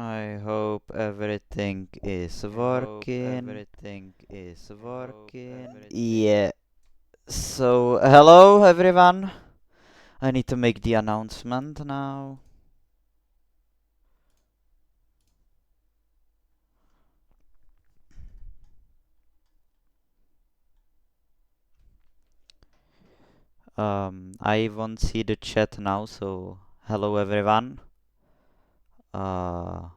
I hope everything is working. Yeah. So, hello everyone. I need to make the announcement now. I won't see the chat now, so hello everyone. Uh,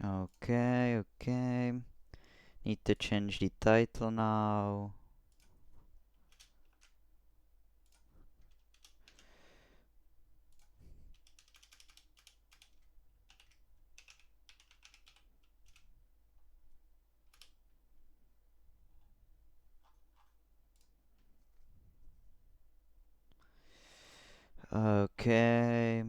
okay. Need to change the title now. Okay.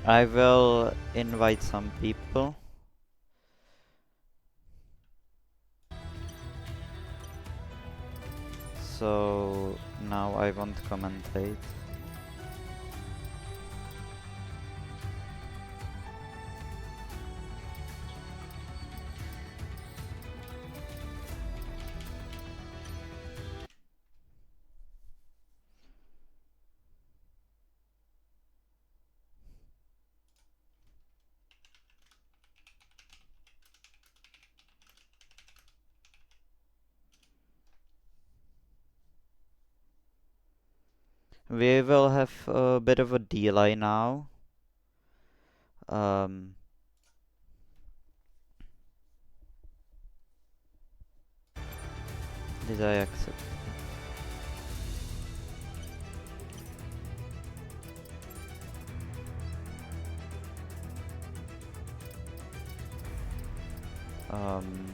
I will invite some people. So now I won't commentate. We will have a bit of a delay now. Um, did I accept? Um,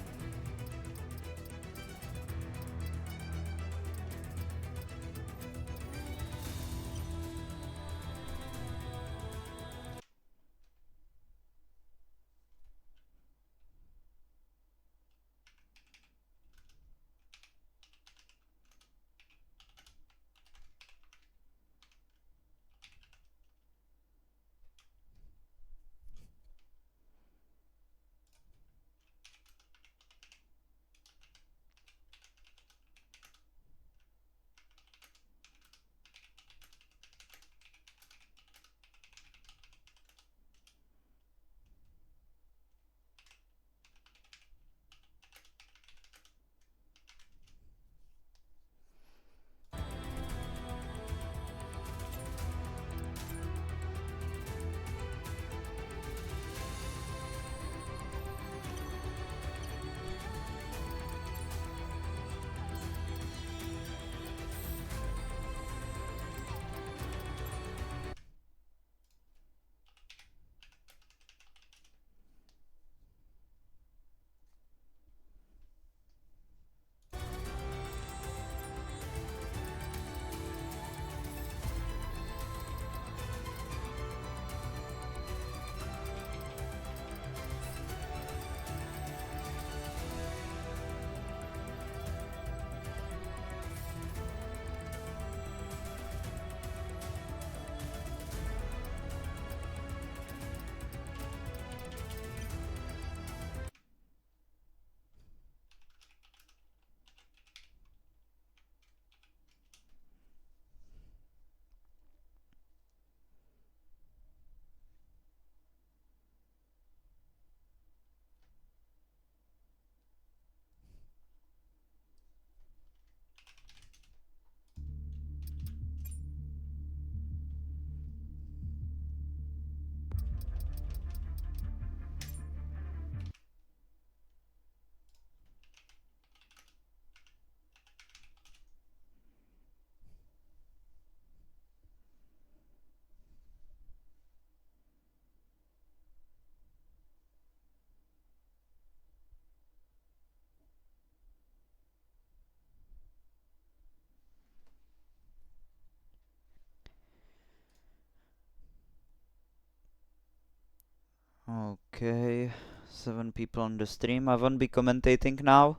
Okay, 7 people on the stream. I won't be commentating now,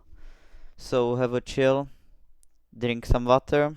so have a chill, drink some water.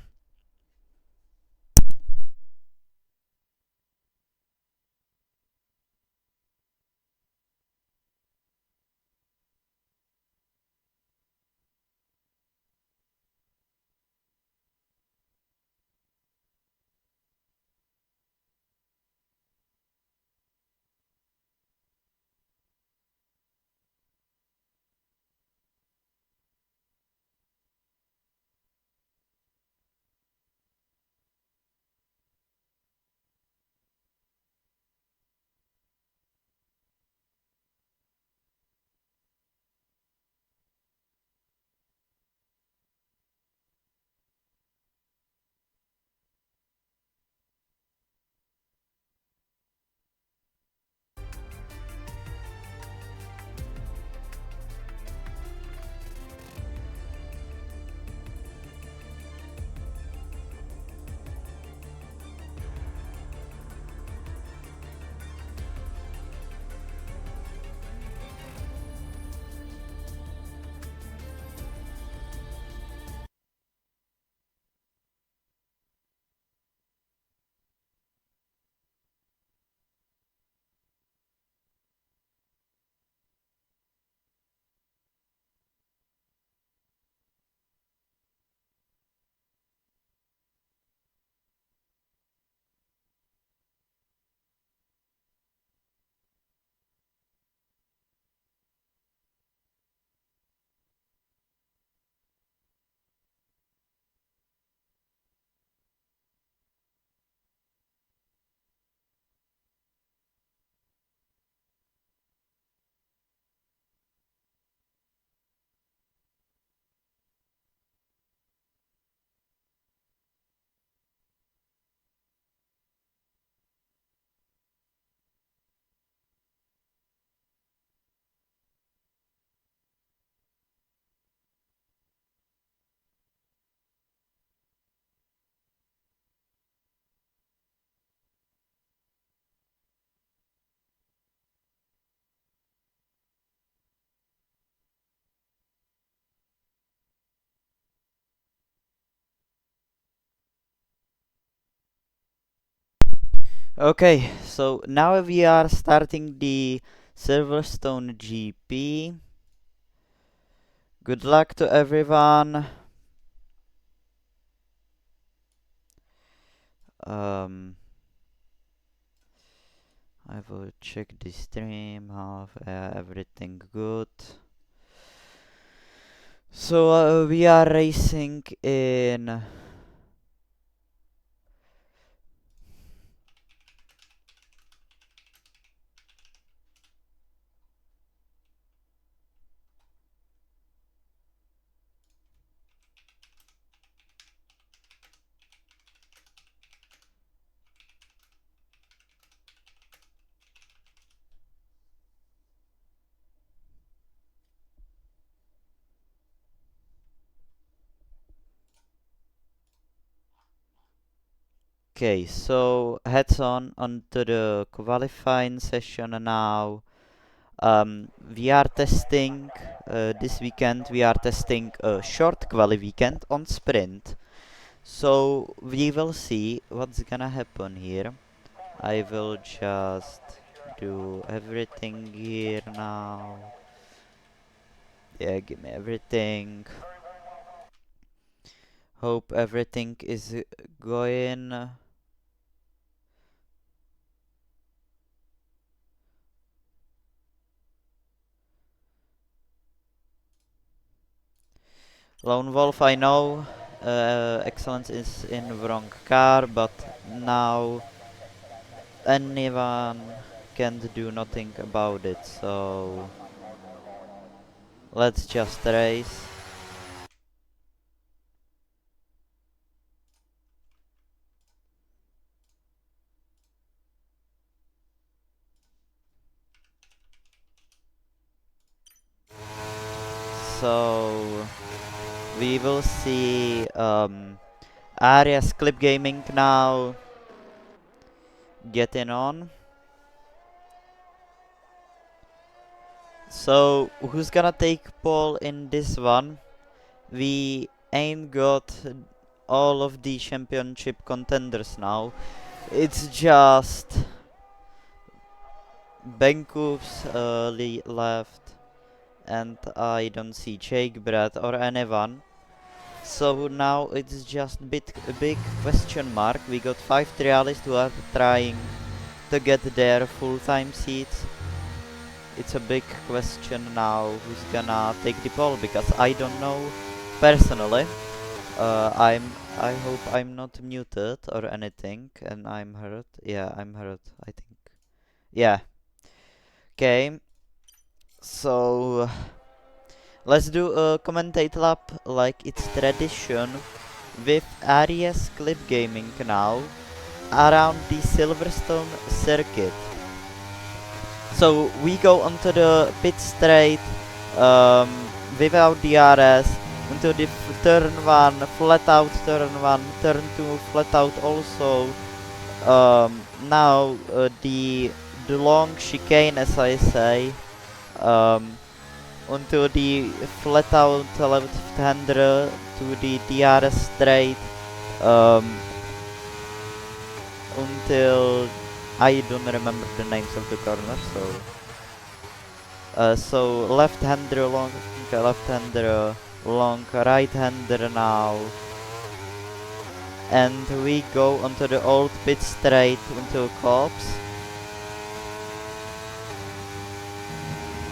Okay, so now we are starting the Silverstone GP. Good luck to everyone. Um, I will check the stream, have everything good. So we are racing in Okay, so heads on onto the qualifying session now. We are testing this weekend. We are testing a short quali weekend on sprint. So we will see what's gonna happen here. I will just do everything here now. Yeah, give me everything. Hope everything is going. Lone Wolf, I know Excellence is in the wrong car, but now anyone can do nothing about it, so let's just race. So we will see Arias Clip Gaming now getting on. So who's gonna take pole in this one? We ain't got all of the championship contenders now. It's just Benkoov's left, and I don't see Jake Brad or anyone. So now it's just a big question mark. We got 5 trialists who are trying to get their full-time seats. It's a big question now who's gonna take the pole, because I don't know personally. I hope I'm not muted or anything, and I'm heard. Yeah, I'm heard, I think. Yeah. Okay. So let's do a commentate lap like it's tradition with Aries Clip Gaming now around the Silverstone circuit. So we go onto the pit straight without DRS into the turn 1, flat out turn 1, turn 2, flat out also. Now the long chicane, as I say, onto the flat out left-hander to the DRS straight until I don't remember the names of the corners. So left-hander long, left-hander long, right-hander now, and we go onto the old pit straight into Cops.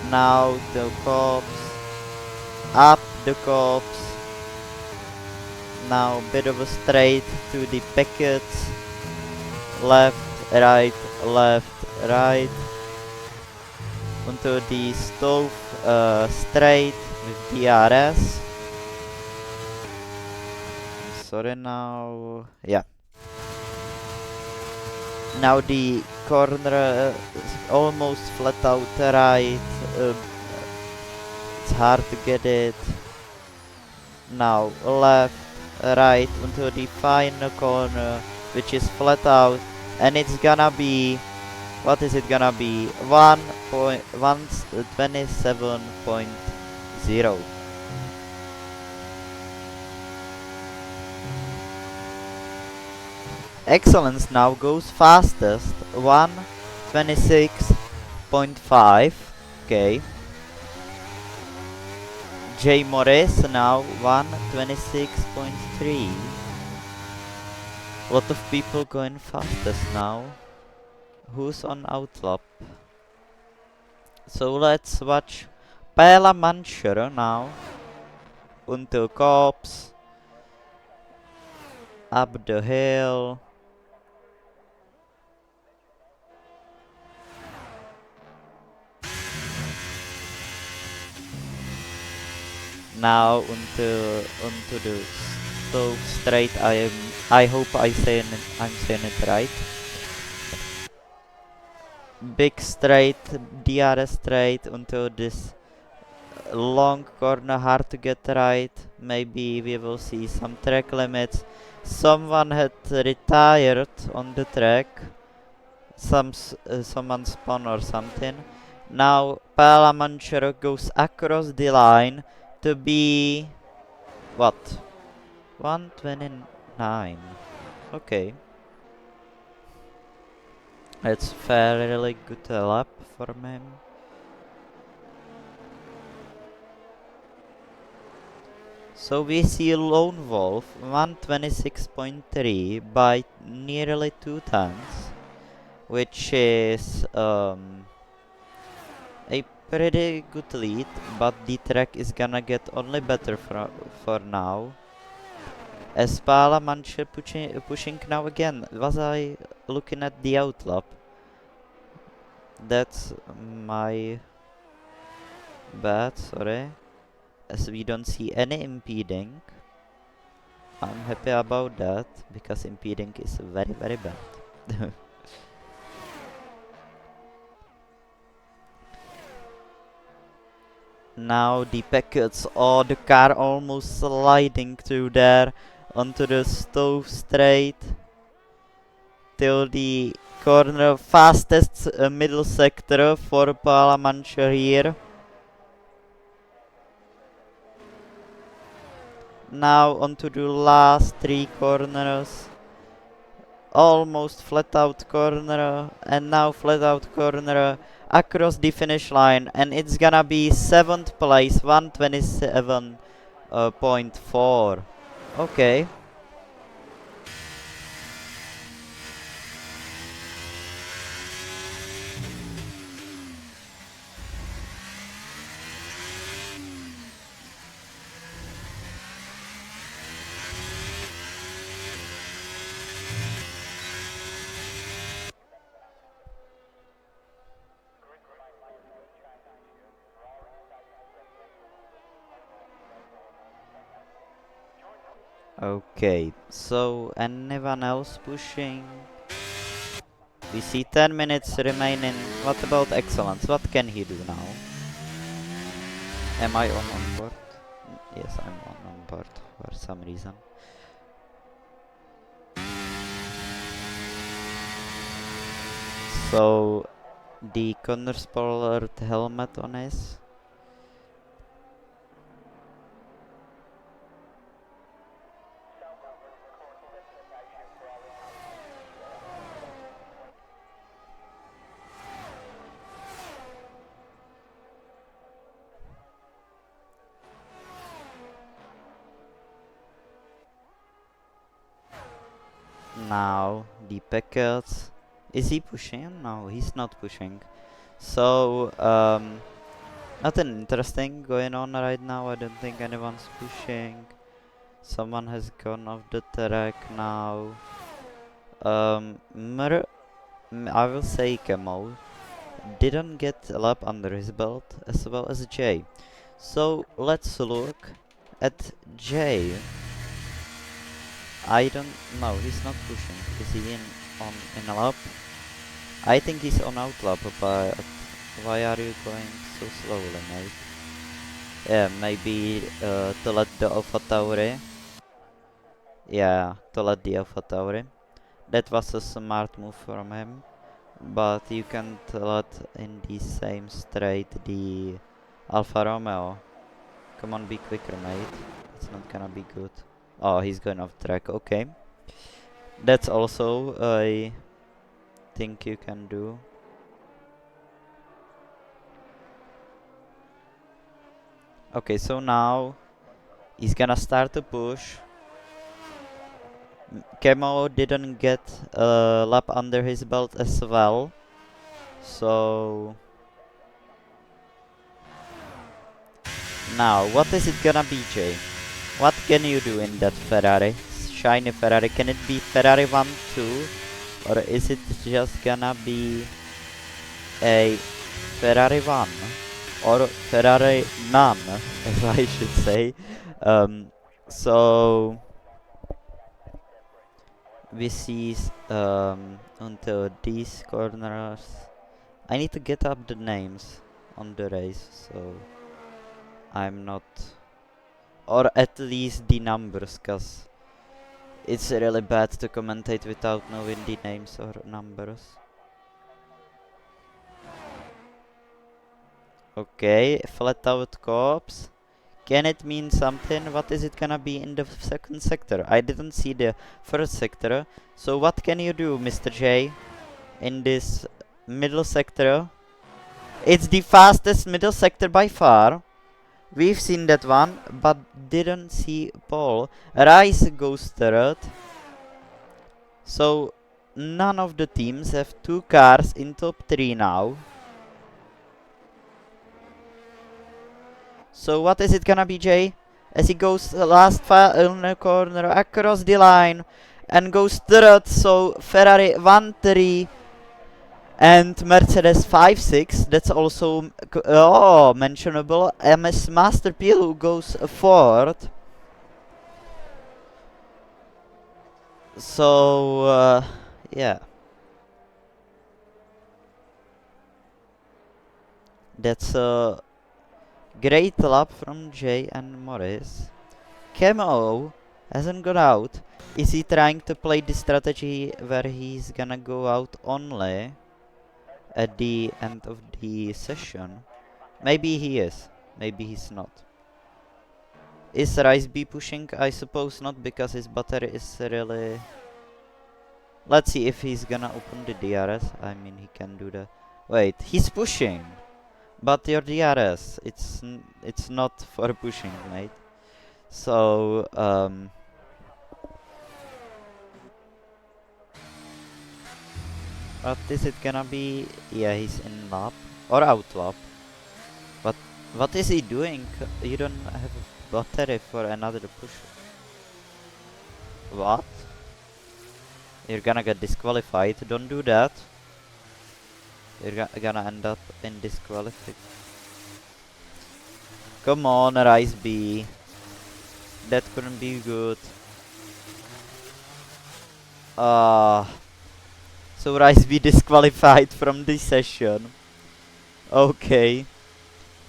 Now the Cops, up the Cops. Now bit of a straight to the packets, left, right, onto the stove straight with DRS. Sorry now, yeah. Now the corner almost flat out right, it's hard to get it. Now left, right onto the final corner, which is flat out, and it's gonna be, what is it gonna be? 1:27.0. Excellence now goes fastest, 1:26.5. Okay. J Morris now 1:26.3. Lot of people going fastest now. Who's on outlap? So let's watch Pela Mancher now. Until Cops. Up the hill. Now onto the stove straight. I hope I'm saying it right. Big straight, DRS straight onto this long corner, hard to get right. Maybe we will see some track limits. Someone had retired on the track. Someone spun or something. Now Pala Manchero goes across the line to be what? 1:29. Okay. It's fairly good lap for him. So we see Lone Wolf 1:26.3 by nearly 2 times, which is a pretty good lead, but the track is gonna get only better for now. As Pala Manche pushing now again. Was I looking at the outlap? That's my bad, sorry. As we don't see any impeding. I'm happy about that, because impeding is very, very bad. Now the packets, oh, the car almost sliding through there onto the stove straight till the corner, fastest middle sector for Pala Mancher here. Now onto the last 3 corners. Almost flat out corner, and now flat out corner across the finish line, and it's gonna be 7th place, 127.4. Okay. Okay, so anyone else pushing? We see 10 minutes remaining. What about excellence? What can he do now? Am I on board? Yes, I'm on board for some reason. So the corner spoiler helmet on his. Now the packets. Is he pushing? No, he's not pushing. So nothing interesting going on right now. I don't think anyone's pushing. Someone has gone off the track now. I will say Camo didn't get a lap under his belt as well as Jay. So let's look at Jay. I don't know, he's not pushing. Is he in a lap? I think he's on out lap, but why are you going so slowly, mate? Yeah, maybe to let the Alpha Tauri. Yeah, to let the Alpha Tauri. That was a smart move from him. But you can't let in the same straight the Alfa Romeo. Come on, be quicker, mate. It's not gonna be good. Oh, he's going off track. Okay. That's also I think you can do. Okay, so now he's gonna start to push. Camo didn't get a lap under his belt as well. So now what is it gonna be, Jay? What can you do in that Ferrari? Shiny Ferrari. Can it be Ferrari 1, 2? Or is it just gonna be a Ferrari 1? Or Ferrari none, as I should say. So we see onto these corners. I need to get up the names on the race, so I'm not, or at least the numbers, cause it's really bad to commentate without knowing the names or numbers. Okay, flat out cops. Can it mean something? What is it gonna be in the second sector? I didn't see the first sector. So what can you do, Mr. J, in this middle sector? It's the fastest middle sector by far. We've seen that one, but didn't see Paul. Rice goes third. So none of the teams have 2 cars in top 3 now. So what is it gonna be, Jay? As he goes last in the corner across the line and goes third. So Ferrari 1-3 and Mercedes 5-6. That's also mentionable. MS Master Peel who goes fourth. So yeah, that's a great lap from Jay and Morris. Camo hasn't got out. Is he trying to play the strategy where he's gonna go out only at the end of the session? Maybe he is. Maybe he's not. Is Riceby pushing? I suppose not, because his battery is really... Let's see if he's gonna open the DRS. I mean, he can do that. Wait, he's pushing! But your DRS, it's not for pushing, mate. So, what is it gonna be? Yeah, he's in lap. Or out lap. But what is he doing? You don't have a battery for another push. What? You're gonna get disqualified. Don't do that. You're gonna end up in disqualification. Come on, Rice B. That couldn't be good. So Rice B disqualified from this session. Okay.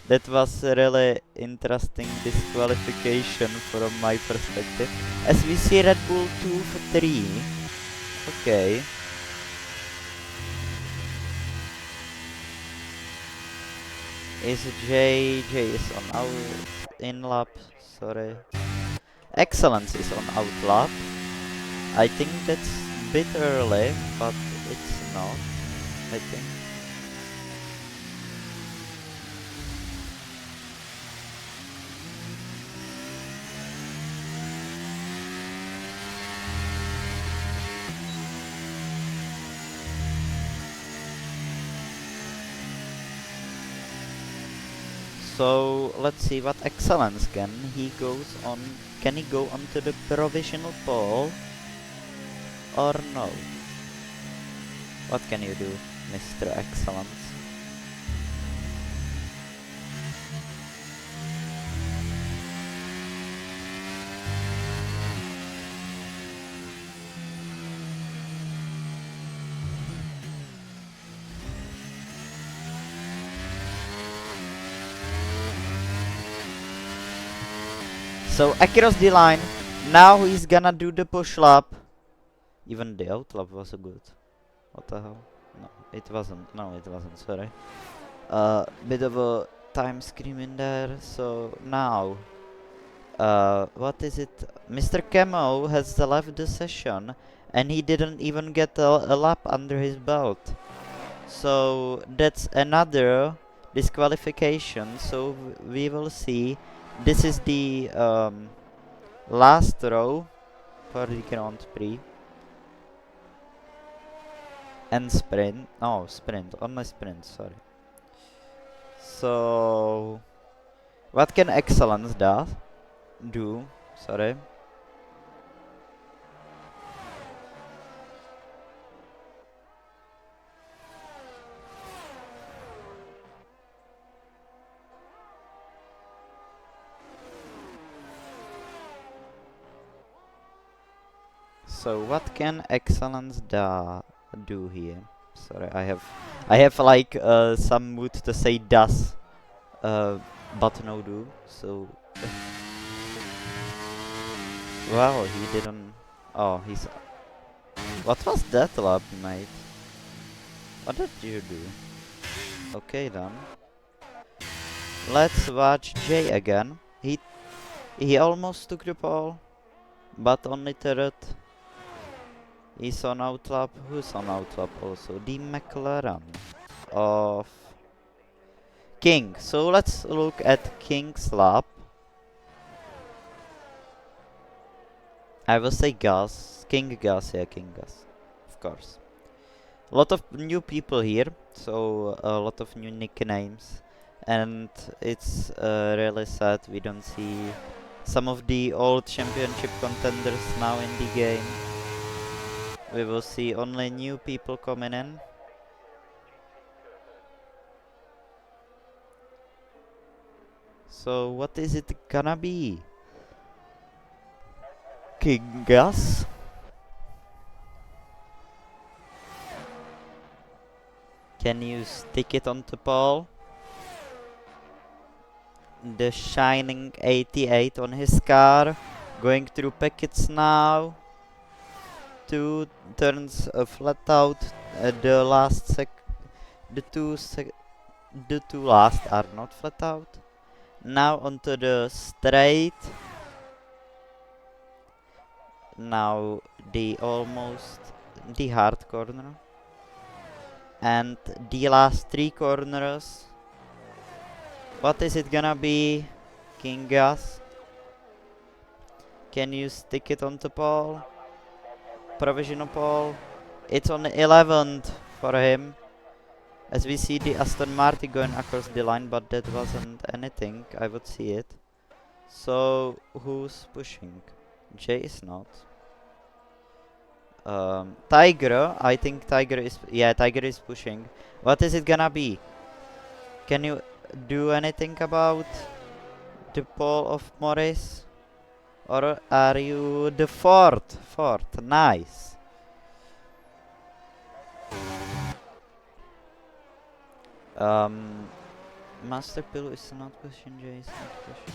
That was a really interesting disqualification from my perspective. As we see Red Bull 2 for 3. Okay. Is J is on out in lap, sorry. Excellence is on out lap. I think that's a bit early, but it's not, I think. So let's see what excellence can he goes on. Can he go onto the provisional pole or no? What can you do, Mr. Excellence? So across the line, now he's gonna do the push lap. Even the out lap was good. What the hell? No, it wasn't. No, it wasn't, sorry. Bit of a time scream in there. So now, what is it? Mr. Camo has left the session and he didn't even get a lap under his belt. So that's another disqualification. So we will see. This is the last row for the Grand Prix. And sprint. Oh, sprint. Only sprint, sorry. So, what can excellence do? Sorry. So what can excellence do here? Sorry, I have like some mood to say does, but no do. So well, he didn't. Oh, he's. What was that lap, mate? What did you do? Okay then. Let's watch Jay again. He almost took the pole, but only third. He's on outlap. Who's on outlap also? The McLaren of King. So let's look at King's lap. I will say Gus. King Gus, yeah, King Gus. Of course. A lot of new people here, so a lot of new nicknames. And it's really sad we don't see some of the old championship contenders now in the game. We will see only new people coming in. So what is it gonna be? King Gus? Can you stick it onto Paul? The shining 88 on his car. Going through packets now. 2 turns flat out. The two last are not flat out. Now onto the straight. now the hard corner. And the last 3 corners. What is it gonna be, King Gas? Can you stick it on the pole? Provisional pole. It's on the 11th for him. As we see the Aston Martin going across the line, but that wasn't anything. I would see it. So who's pushing? Jay is not. Tiger, I think Tiger is pushing. What is it gonna be? Can you do anything about the pole of Morris? Or are you the fourth? Fourth, nice. Master Pillow is not pushing, Jay is not pushing.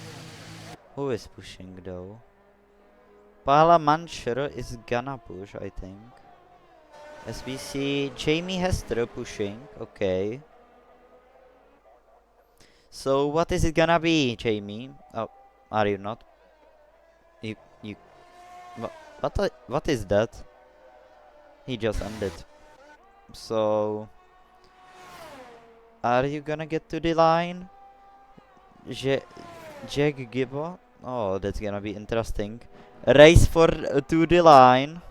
Who is pushing though? Pala Mancher is gonna push, I think. As we see Jamie Hester pushing, okay. So what is it gonna be, Jamie? Oh, are you not? You what is that? He just ended. So are you gonna get to the line? Jack Gibbo? Oh, that's gonna be interesting. Race for to the line.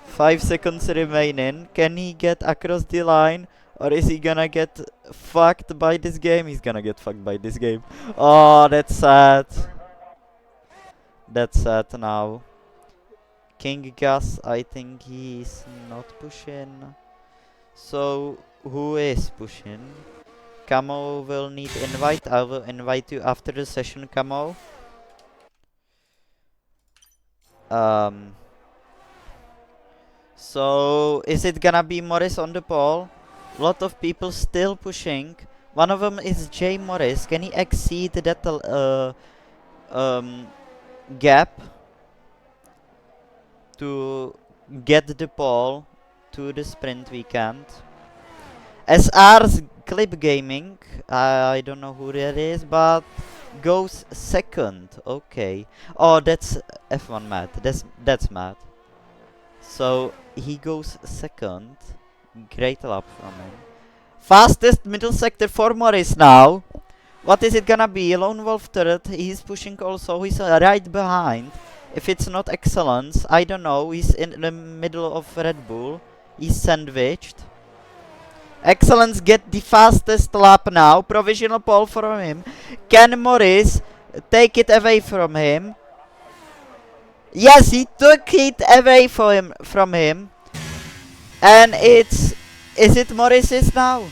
5 seconds remaining. Can he get across the line? Or is he gonna get fucked by this game? He's gonna get fucked by this game. Oh, that's sad. That's sad now. King Gas, I think he's not pushing. So, who is pushing? Camo will need invite. I will invite you after the session, Camo. So, is it gonna be Morris on the pole? Lot of people still pushing. One of them is Jay Morris. Can he exceed that gap to get the pole to the sprint weekend? SR's Clip Gaming, I don't know who that is, but goes second. Okay. Oh, that's F1 Matt. That's Matt. So he goes second. Great lap from him. Fastest middle sector for Morris now. What is it gonna be? Lone Wolf third. He's pushing also. He's right behind. If it's not excellence, I don't know. He's in the middle of Red Bull. He's sandwiched. Excellence get the fastest lap now. Provisional pole from him. Can Morris take it away from him? Yes, he took it away from him. And is it Morris's now?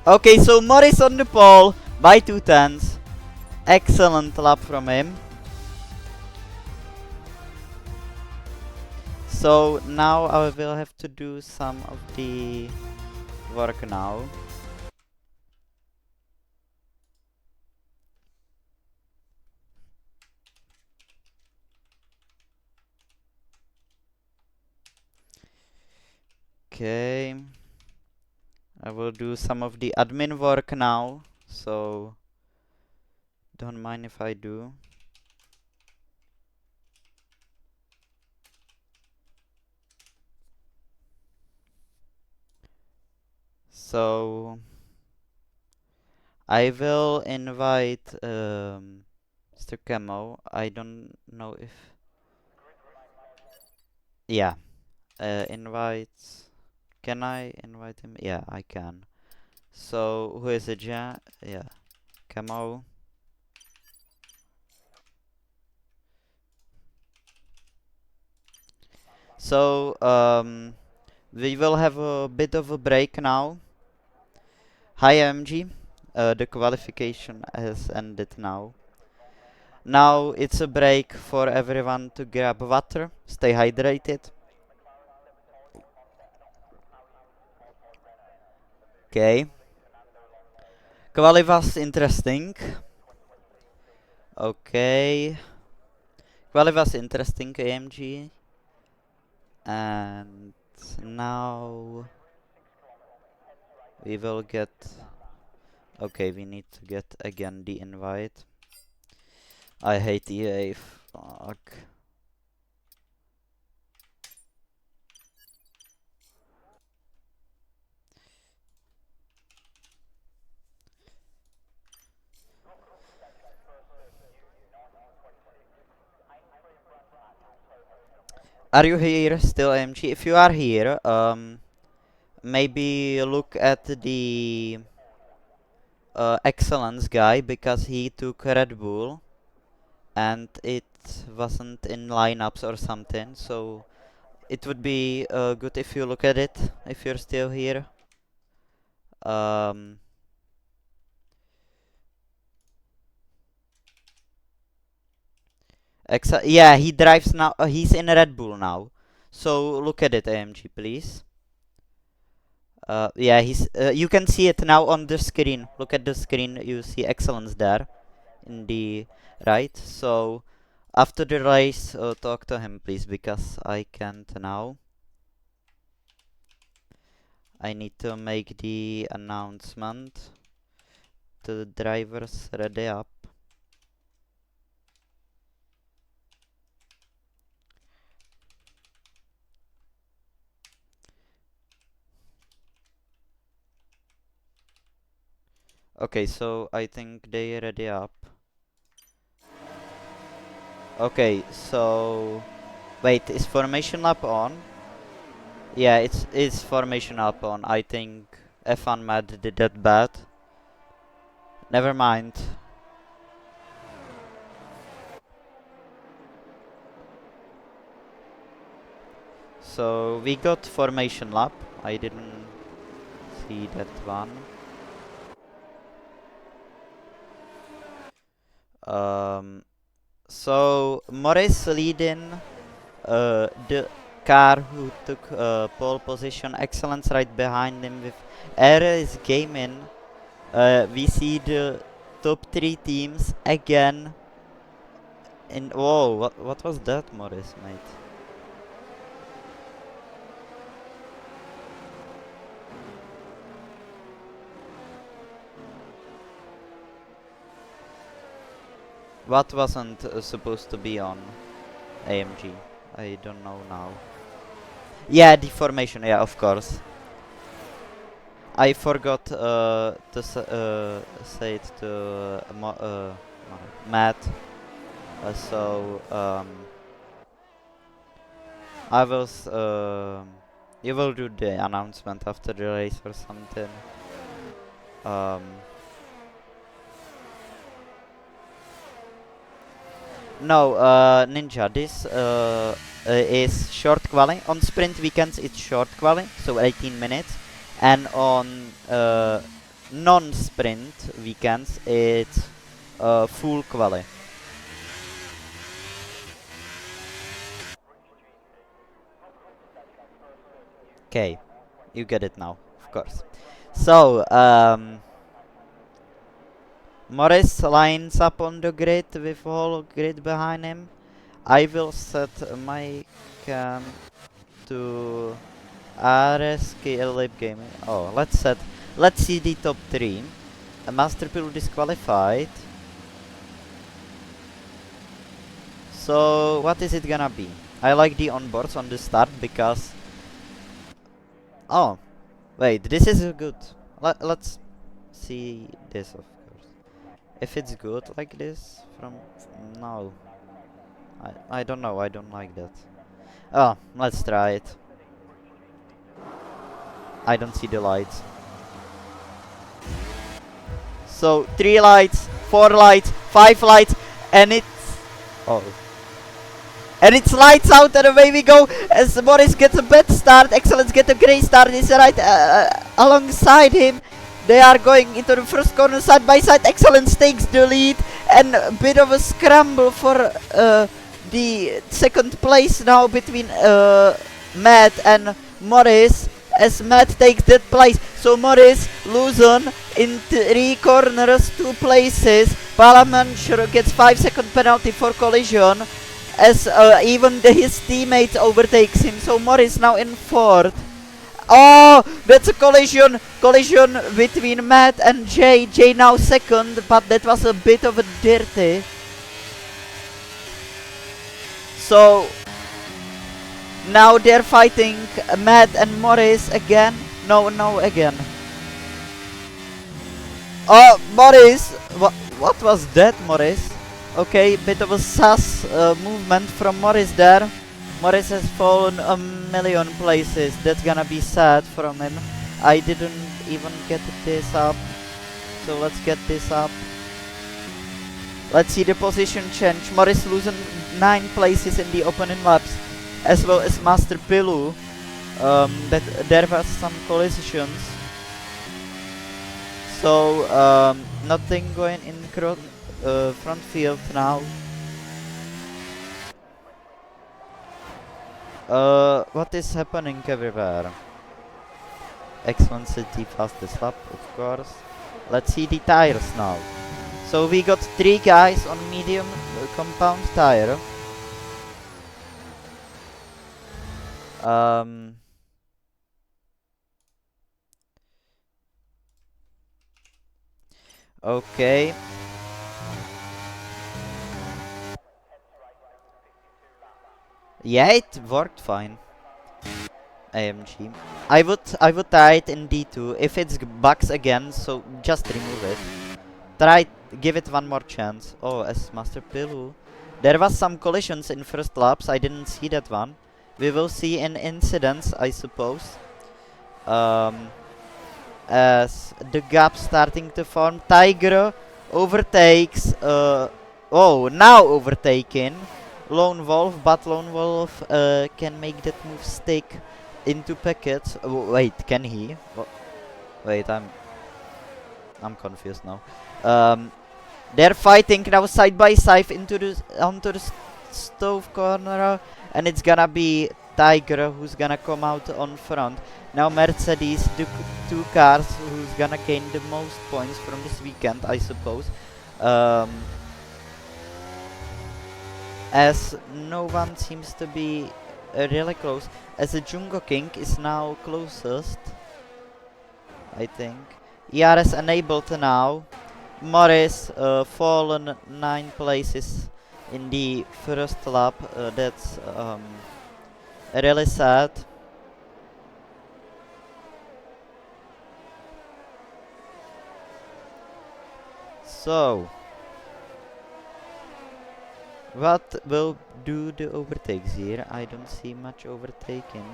Okay, so Morris on the pole by 2/10. Excellent lap from him. So now I will have to do some of the work now. Okay. I will do some of the admin work now, so don't mind if I do. So I will invite Mr. Camo. I don't know if invite. Can I invite him? Yeah, I can. So who is it? Yeah, Camo. So we will have a bit of a break now. Hi MG, the qualification has ended now. Now it's a break for everyone to grab water, stay hydrated. Okay. Quali was interesting. Okay. Quali was interesting, AMG. And So now we will get... Okay, we need to get again the invite. I hate EA, fuck. Are you here still, AMG? If you are here, maybe look at the excellence guy, because he took Red Bull and it wasn't in lineups or something, so it would be good if you look at it, if you're still here. Yeah, he drives now. He's in Red Bull now. So look at it, AMG, please. Yeah, he's. You can see it now on the screen. Look at the screen. You see excellence there, in the right. So after the race, talk to him, please, because I can't now. I need to make the announcement to the drivers. Ready up. Okay, so I think they ready up. Okay, so wait, is formation lap on? Yeah, it's formation up on. I think F1 Mad did that bad. Never mind. So we got formation lap. I didn't see that one. So Morris leading the car who took pole position. Excellence right behind him with Ares Gaming. We see the top 3 teams again. Whoa, what was that, Morris, mate? What wasn't supposed to be on AMG? I don't know now. Yeah, the formation, yeah, of course. I forgot to say it to Matt. So I was. You will do the announcement after the race or something. No, Ninja, this is short quali. On sprint weekends, it's short quali, so 18 minutes. And on non-sprint weekends, it's full quali. Okay, you get it now, of course. So, Morris lines up on the grid with whole grid behind him. I will set my cam to RSK Lab Gaming. Oh, let's see the top 3. A Masterpool disqualified. So what is it gonna be? I like the onboards on the start because... Oh, wait, this is good. Let's see this, of course. If it's good like this, no. I don't know, I don't like that. Oh, let's try it. I don't see the lights. So 3 lights, 4 lights, 5 lights, and it's... Oh. And it's lights out and away we go as Morris gets a bad start. Excellence get a great start. He's right alongside him. They are going into the first corner side by side. Excellence takes the lead and a bit of a scramble for the second place now between Matt and Morris, as Matt takes that place. So Morris losing in 3 corners, 2 places. Palamancher gets 5-second penalty for collision. as even his teammate overtakes him. So Morris now in fourth. Oh, that's a collision between Matt and Jay. Jay now second, but that was a bit of a dirty. So now they're fighting Matt and Morris again. No, again. Oh, Morris! What was that, Morris? Okay, bit of a sus movement from Morris there. Morris has fallen a million places. That's gonna be sad from him. I didn't even get this up. So let's get this up. Let's see the position change. Morris losing 9 places in the opening laps, as well as Master Pilu. That there was some collisions. So nothing going in front field now. What is happening everywhere? Excellent City fastest lap, of course. Let's see the tires now. So we got 3 guys on medium compound tire. Okay. Yeah, it worked fine. AMG. I would try it in D2 if it's bugs again, so just remove it. Give it one more chance. Oh, as Master Pilu. There was some collisions in first laps, I didn't see that one. We will see in incidents, I suppose. As the gap starting to form. Tiger overtakes, oh, now overtaking Lone Wolf, but Lone Wolf can make that move stick into packets. Wait, can he? Wait, I'm confused now. They're fighting now side by side onto the stove corner, and it's gonna be Tiger who's gonna come out on front. Now Mercedes, the 2 cars who's gonna gain the most points from this weekend, I suppose. As no one seems to be really close. As the Jungo King is now closest, I think. ERS enabled now. Morris fallen 9 places in the first lap. That's really sad. So, what will do the overtakes here? I don't see much overtaking.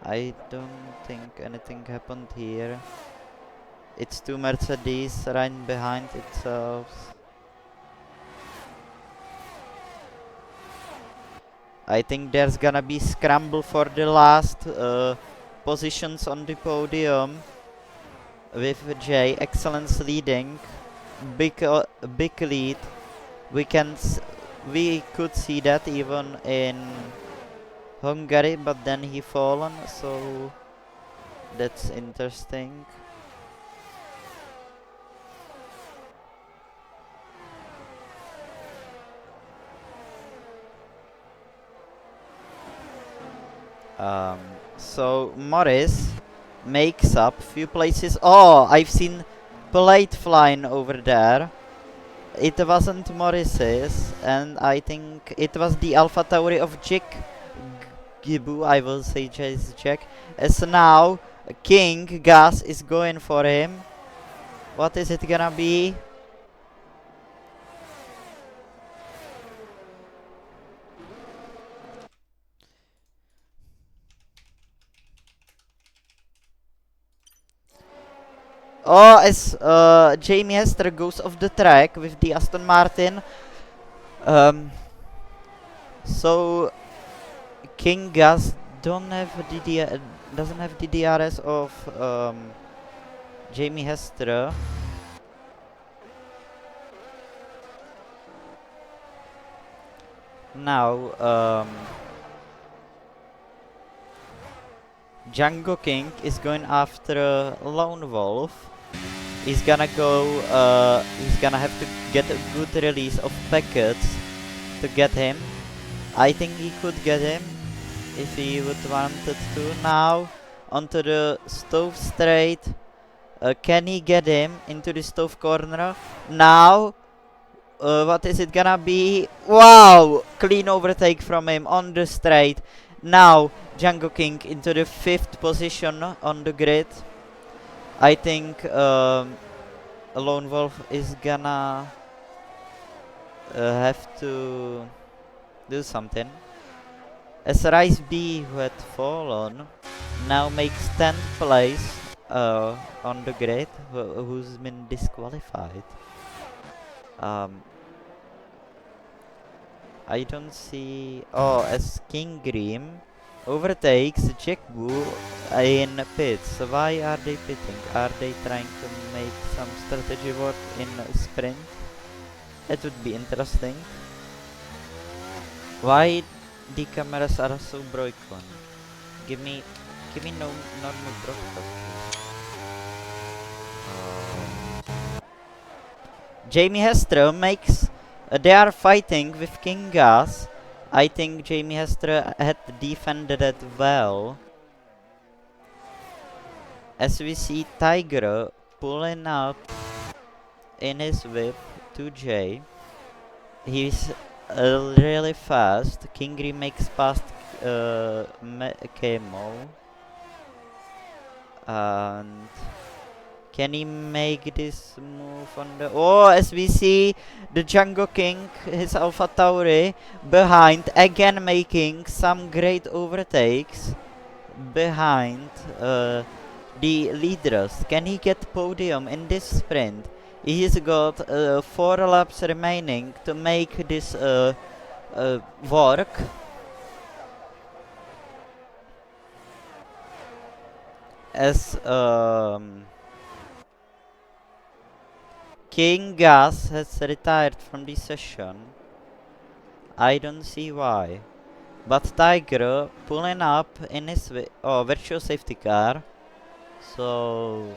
I don't think anything happened here. It's 2 Mercedes right behind itself. I think there's gonna be scramble for the last positions on the podium. With Jay, Excellence leading, big lead. We could see that even in Hungary, but then he fallen, so that's interesting. So Morris makes up few places. Oh, I've seen plate flying over there. It wasn't Morris's, and I think it was the Alpha Tauri of Gibu, I will say Jack. As now King Gas is going for him. What is it gonna be? Oh, as Jamie Hester goes off the track with the Aston Martin. So King Gas doesn't have the DRS of Jamie Hester. Now Django King is going after Lone Wolf. He's gonna go, he's gonna have to get a good release of packets to get him. I think he could get him if he would wanted to. Now onto the stove straight. Can he get him into the stove corner? Now, what is it gonna be? Wow! Clean overtake from him on the straight. Now, Django King into the 5th position on the grid. I think Lone Wolf is gonna have to do something. As Rice B, who had fallen, now makes 10th place on the grid, who's been disqualified. I don't see. Oh, as King Grim overtakes Jack Bull in pits. Why are they pitting? Are they trying to make some strategy work in a sprint? That would be interesting. Why the cameras are so broken? Give me no normal broadcast, please. Jamie Hester makes. They are fighting with King Gas. I think Jamie Hester had defended it well. As we see Tiger pulling up in his whip to Jay. He's really fast. Kingry makes past Kemo. And can he make this move on the... Oh, as we see the Django King, his Alpha Tauri, behind, again making some great overtakes behind the leaders. Can he get podium in this sprint? He's got 4 laps remaining to make this work. As King Gas has retired from the session. I don't see why. But Tiger pulling up in his virtual safety car. So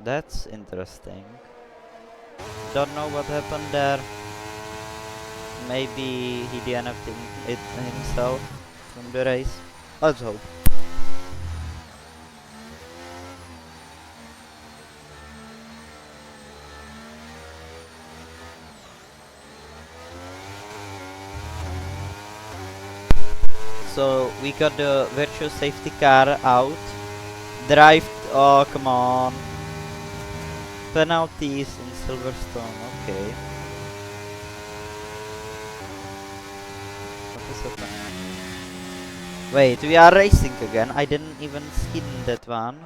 that's interesting. Don't know what happened there. Maybe he DNF'd it himself from the race. Let's hope. So we got the virtual safety car out. Drive. Oh, come on. Penalties in Silverstone. Okay. What is happening? Wait, we are racing again. I didn't even see that one.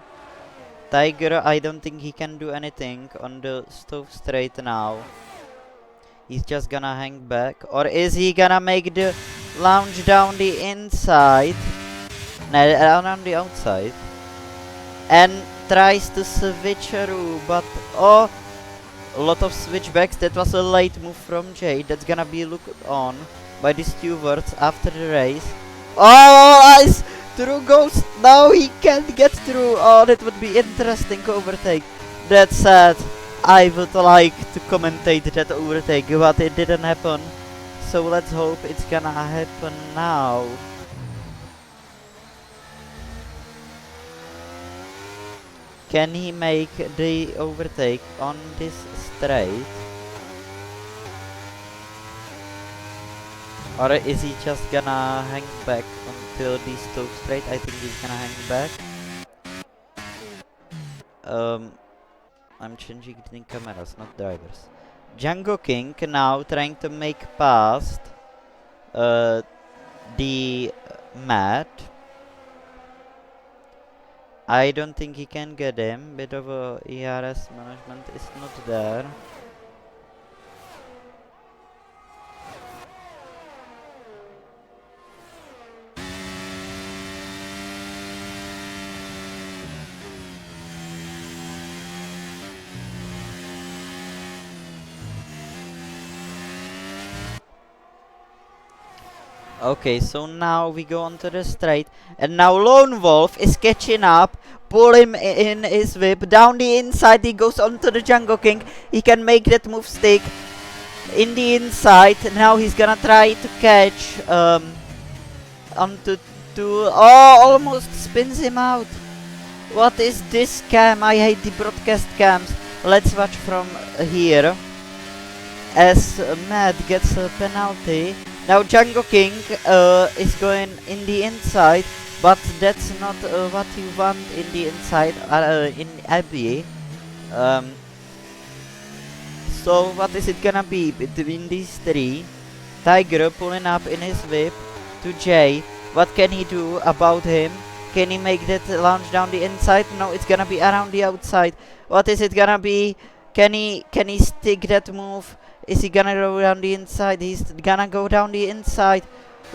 Tiger, I don't think he can do anything on the stove straight now. He's just gonna hang back. Or is he gonna make the lounge down the inside? No, down on the outside. And tries to switcheroo, but oh, a lot of switchbacks. That was a late move from Jay. That's gonna be looked on by the stewards after the race. Oh, nice! Through Ghost. Now he can't get through. Oh, that would be interesting overtake. That said, I would like to commentate that overtake, but it didn't happen. So let's hope it's gonna happen now. Can he make the overtake on this straight? Or is he just gonna hang back until the stove straight? I think he's gonna hang back. I'm changing the cameras, not drivers. Django King now trying to make past the mat. I don't think he can get him. Bit of a ERS management is not there. Okay, so now we go onto the straight, and now Lone Wolf is catching up, pull him in his whip. Down the inside, he goes onto the Django King. He can make that move stick. In the inside, now he's gonna try to catch onto almost spins him out. What is this cam? I hate the broadcast cams. Let's watch from here as Matt gets a penalty. Now Django King is going in the inside, but that's not what you want in the inside in Abbey. So what is it gonna be between these three? Tiger pulling up in his whip to Jay. What can he do about him? Can he make that launch down the inside? No, it's gonna be around the outside. What is it gonna be? Can he stick that move? Is he gonna go down the inside? He's gonna go down the inside.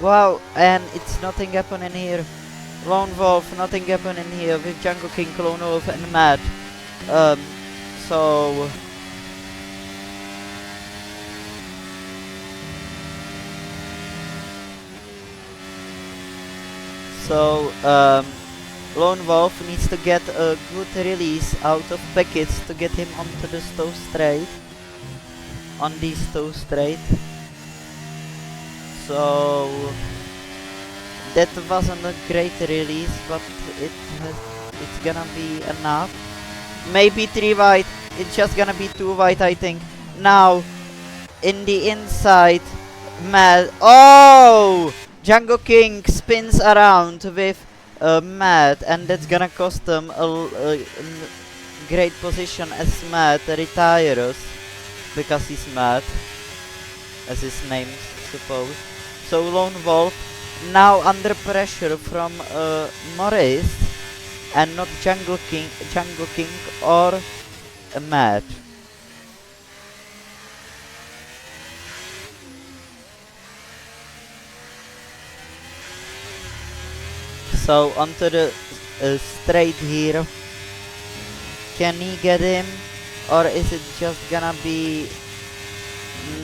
Wow, and it's nothing happening here. Lone Wolf, nothing happening here with Django King, Lone Wolf and Matt. So Lone Wolf needs to get a good release out of packets to get him onto the stow straight. On the stow straight. So that wasn't a great release, but it's gonna be enough. Maybe 3 wide. It's just gonna be 2 wide, I think. Now in the inside, Matt. Oh! Django King spins around with Matt, and that's gonna cost him a great position as Matt retires, because he's Matt, as his name suppose. So Lone Wolf now under pressure from Morris, and not Django King or Matt. So onto the straight here. Can he get him? Or is it just gonna be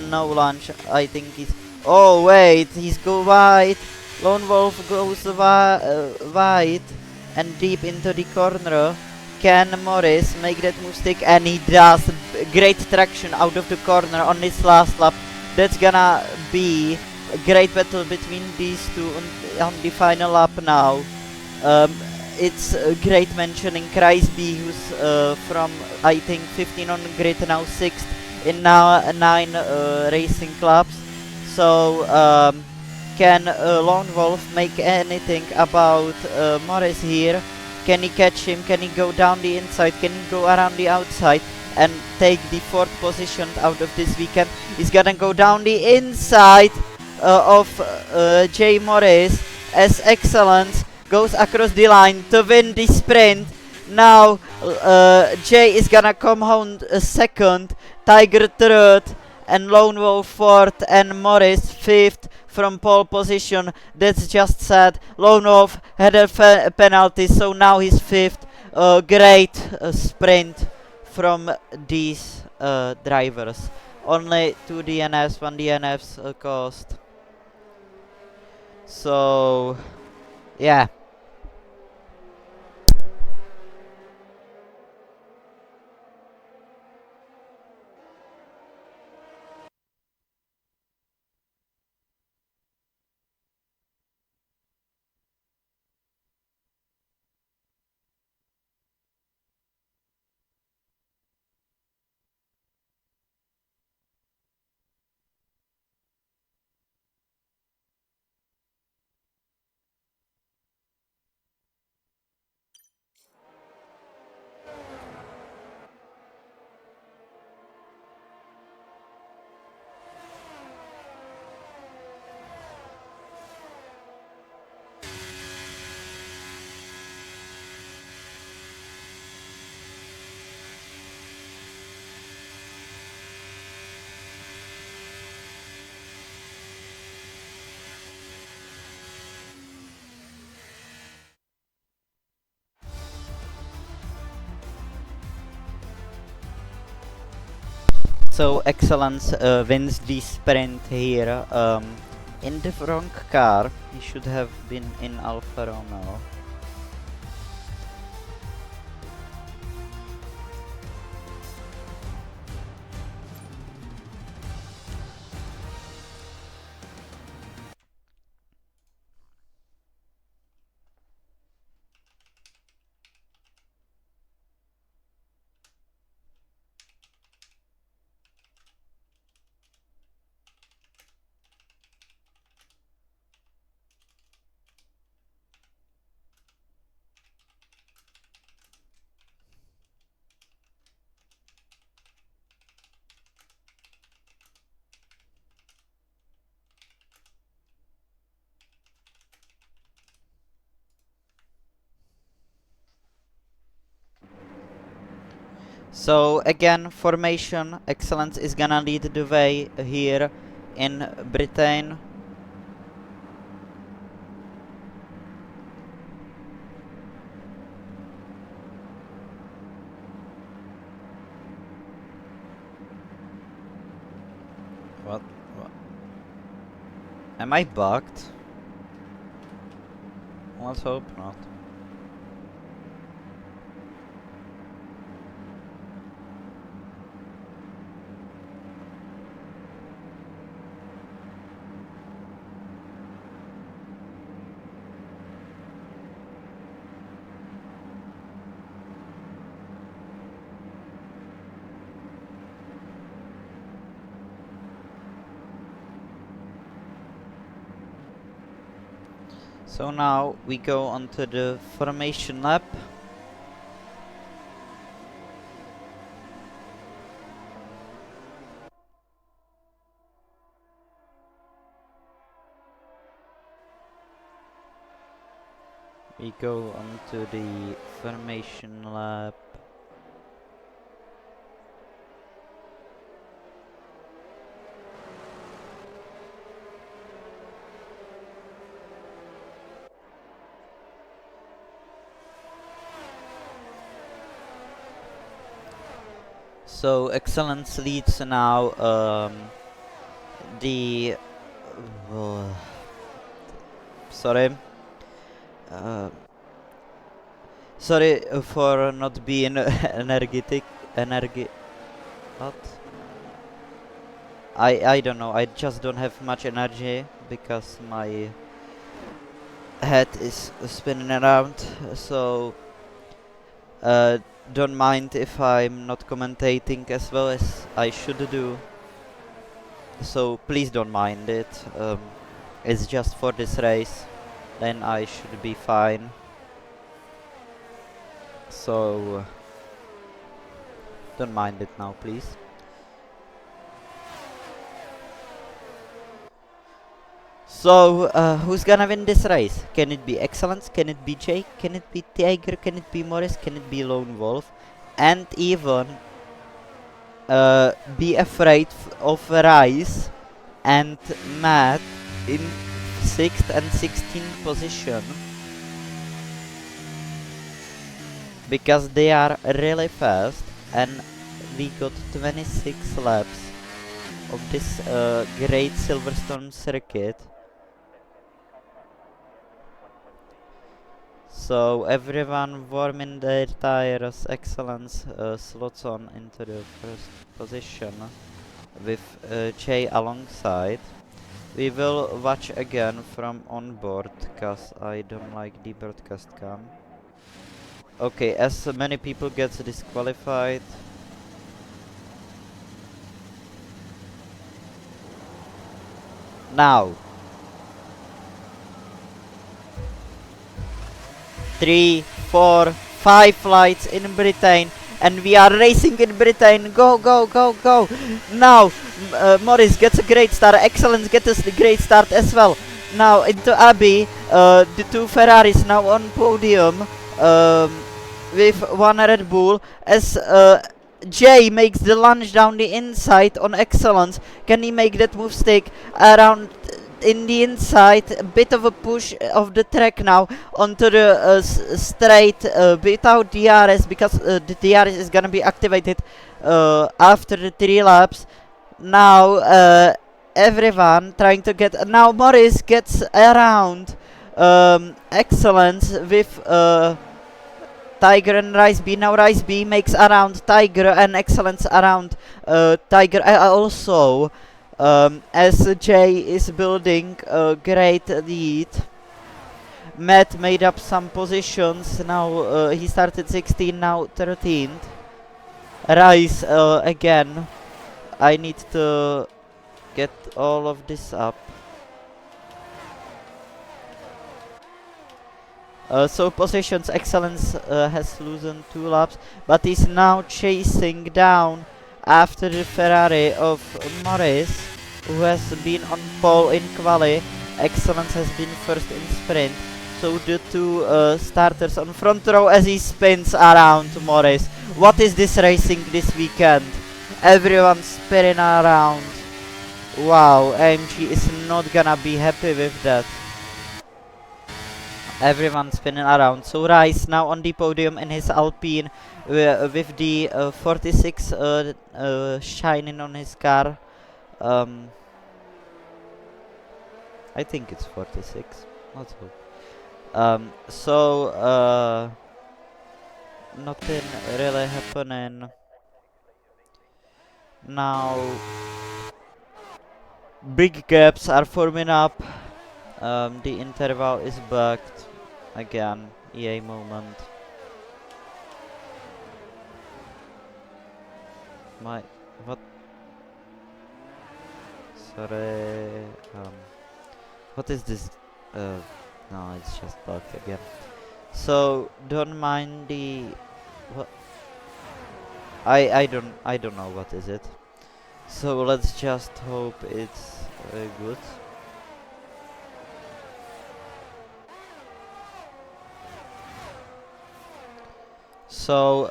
no launch? I think he's... Oh wait, he's go wide. Lone Wolf goes wide and deep into the corner. Can Morris make that move stick? And he does. Great traction out of the corner on his last lap. That's gonna be a great battle between these two on the final lap now. It's great mentioning Kreisby, who's from I think 15 on the grid, now 6th in now 9 racing clubs. So can Lone Wolf make anything about Morris here? Can he catch him? Can he go down the inside? Can he go around the outside and take the 4th position out of this weekend? He's gonna go down the inside of Jay Morris as Excellence goes across the line to win the sprint. Now Jay is gonna come home 2nd, Tiger 3rd, and Lone Wolf 4th, and Morris 5th from pole position. That's just sad. Lone Wolf had a penalty, so now he's 5th. Great sprint from these drivers. Only 2 DNFs, 1 DNFs cost. So yeah. So Excellence wins the sprint here in the wrong car. He should have been in Alfa Romeo. So again, formation, Excellence is gonna lead the way here in Britain. What? Am I bugged? Let's hope not. So now we go onto the formation lap. We go onto the formation lap. So Excellence leads now the sorry sorry for not being what? I don't know, I just don't have much energy because my head is spinning around, so don't mind if I'm not commentating as well as I should do. So please don't mind it. It's just for this race. Then I should be fine. So don't mind it now, please. So who's gonna win this race? Can it be Excellence? Can it be Jake? Can it be Tiger? Can it be Morris? Can it be Lone Wolf? And even be afraid of Rice and Matt in 6th and 16th position, because they are really fast, and we got 26 laps of this great Silverstone circuit. So everyone warming their tires. Excellence slots on into the first position with Jay alongside. We will watch again from on board, cause I don't like the broadcast cam. Okay, as many people get disqualified. Now 3, 4, 5 lights in Britain, and we are racing in Britain. Go, go, go, go! Now Morris gets a great start. Excellence gets a great start as well. Now into Abbey, the two Ferraris now on podium with one Red Bull, as Jay makes the lunge down the inside on Excellence. Can he make that move stick around in the inside? A bit of a push of the track now onto the straight without DRS, because the DRS is gonna be activated after the 3 laps. Now everyone trying to get. Now Morris gets around Excellence with Tiger and Rice B. Now Rice B makes around Tiger, and Excellence around Tiger also. As Jay is building a great lead. Matt made up some positions. Now he started 16th, now 13th. Rice again. I need to get all of this up. So positions, Excellence has loosened 2 laps, but is now chasing down after the Ferrari of Morris, who has been on pole in quali. Excellence has been first in sprint. So the two starters on front row as he spins around Morris. What is this racing this weekend? Everyone spinning around. Wow, AMG is not gonna be happy with that. Everyone spinning around. So Rice now on the podium in his Alpine with the 46 shining on his car. I think it's 46. Let's hope. Nothing really happening. Now big gaps are forming up. The interval is bugged. Again, EA moment. What? Sorry. What is this? No, it's just bugged again. So don't mind the. What? I don't know what is it. So let's just hope it's good. So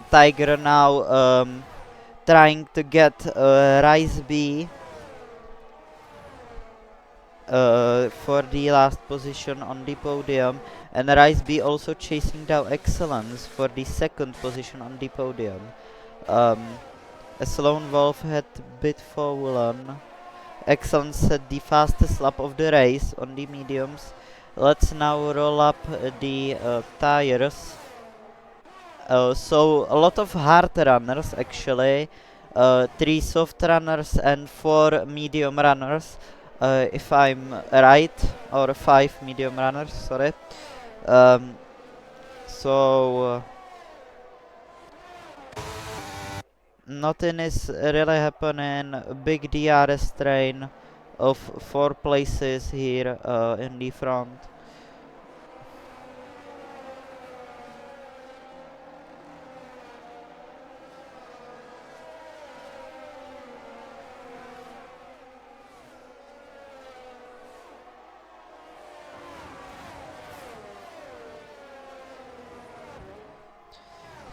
Tiger now trying to get Rice B for the last position on the podium, and Rice B also chasing down Excellence for the second position on the podium. As Lone Wolf had bit fallen, Excellence had the fastest lap of the race on the mediums. Let's now roll up the tires. So a lot of hard runners actually, 3 soft runners and 4 medium runners, if I'm right, or 5 medium runners, sorry. So nothing is really happening. Big DRS train of 4 places here in the front.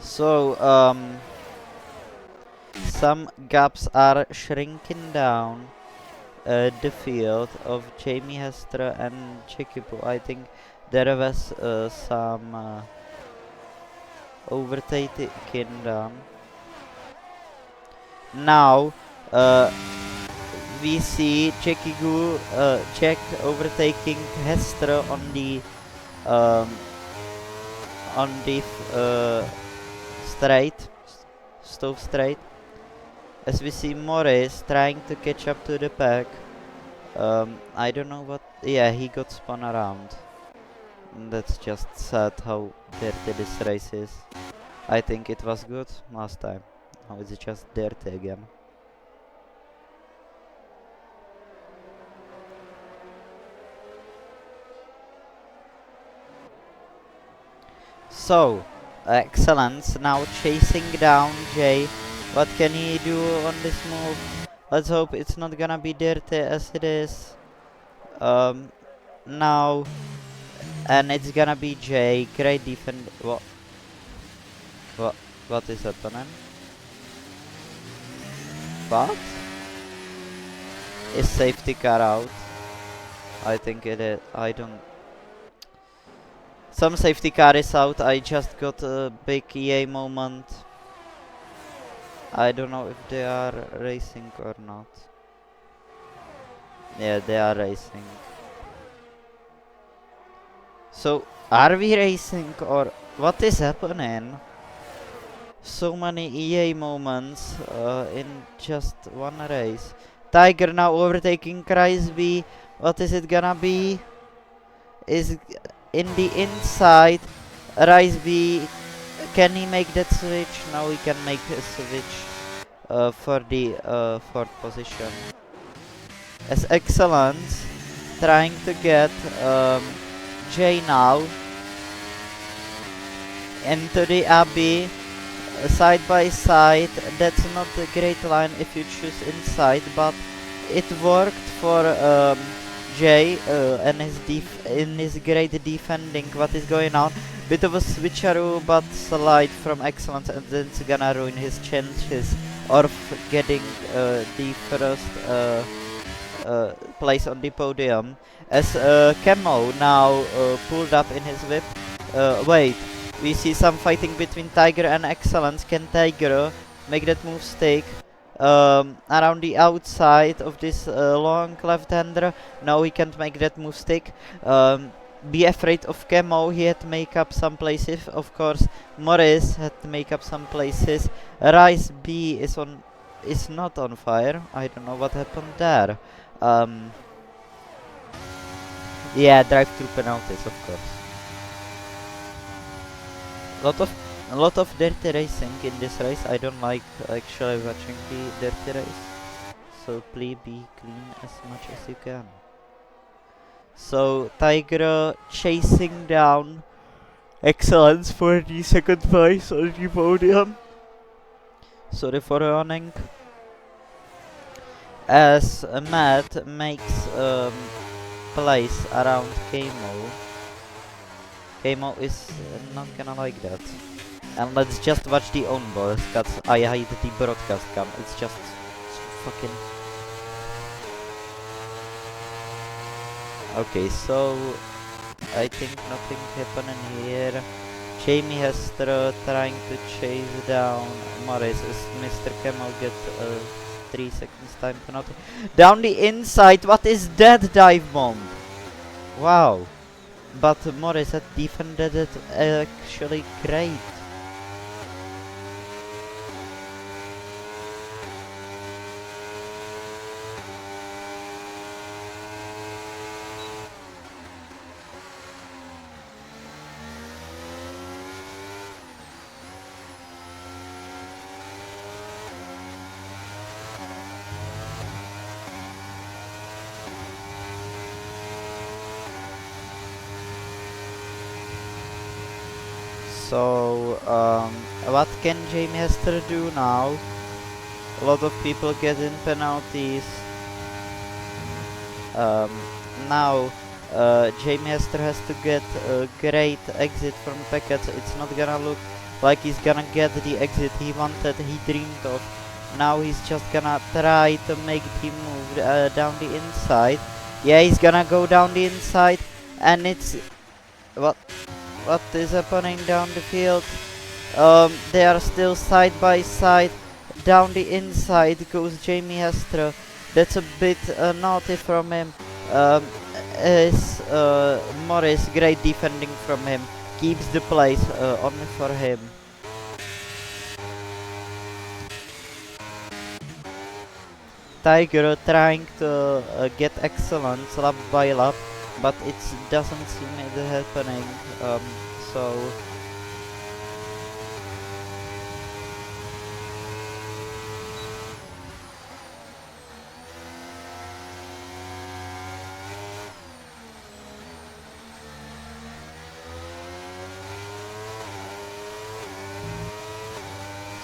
So some gaps are shrinking down the field of Jamie Hester and Chikipu. I think there was some overtaking done. Now we see Chekigu Czech overtaking Hester on the straight, stove straight. As we see Morris trying to catch up to the pack. I don't know what. Yeah, he got spun around. That's just sad how dirty this race is. I think it was good last time. Now it's just dirty again. So, Excellence now chasing down Jay. What can he do on this move? Let's hope it's not gonna be dirty as it is. Now, and it's gonna be Jay. Great defend. What is happening? What? Is safety car out? I think it is. I don't. Some safety car is out. I just got a big EA moment. I don't know if they are racing or not. Yeah, they are racing. So, are we racing or what is happening? So many EA moments in just one race. Tiger now overtaking Kreisby. What is it gonna be? Is in the inside. Kreisby, can he make that switch? Now he can make a switch for the 4th position. As Excellence trying to get Jay now into the Abbey side by side. That's not a great line if you choose inside, but it worked for Jay and in his great defending. What is going on? Bit of a switcheroo, but slide from Excellence, and then it's gonna ruin his chances of getting the first place on the podium. As Camo now pulled up in his whip. Wait, we see some fighting between Tiger and Excellence. Can Tiger make that move stick? Around the outside of this long left-hander. No, he can't make that move stick. Be afraid of Camo, he had to make up some places. Of course, Morris had to make up some places. Rice B is not on fire. I don't know what happened there. Yeah, drive-through penalties, of course. A lot of dirty racing in this race. I don't like actually watching the dirty race. So please be clean as much as you can. So Tiger chasing down Excellence for the second place on the podium. Sorry for running. As Matt makes place around Camo. Camo is not gonna like that. And let's just watch the onboard, cause I hate the broadcast cam. It's just fucking... Okay, so I think nothing happening here. Jamie Hester trying to chase down Morris as Mr. Camo gets 3 seconds time penalty. Down the inside, what is that dive bomb? Wow. But Morris had defended it actually great. So, what can Jamie Hester do now? A lot of people get in penalties. Now, Jamie Hester has to get a great exit from packets. It's not gonna look like he's gonna get the exit he wanted, he dreamed of. Now he's just gonna try to make the move down the inside. Yeah, he's gonna go down the inside, and it's... What is happening down the field? They are still side by side. Down the inside goes Jamie Hester. That's a bit naughty from him. Morris, great defending from him. Keeps the place only for him. Tiger trying to get Excellence lap by lap, but it doesn't seem it happening.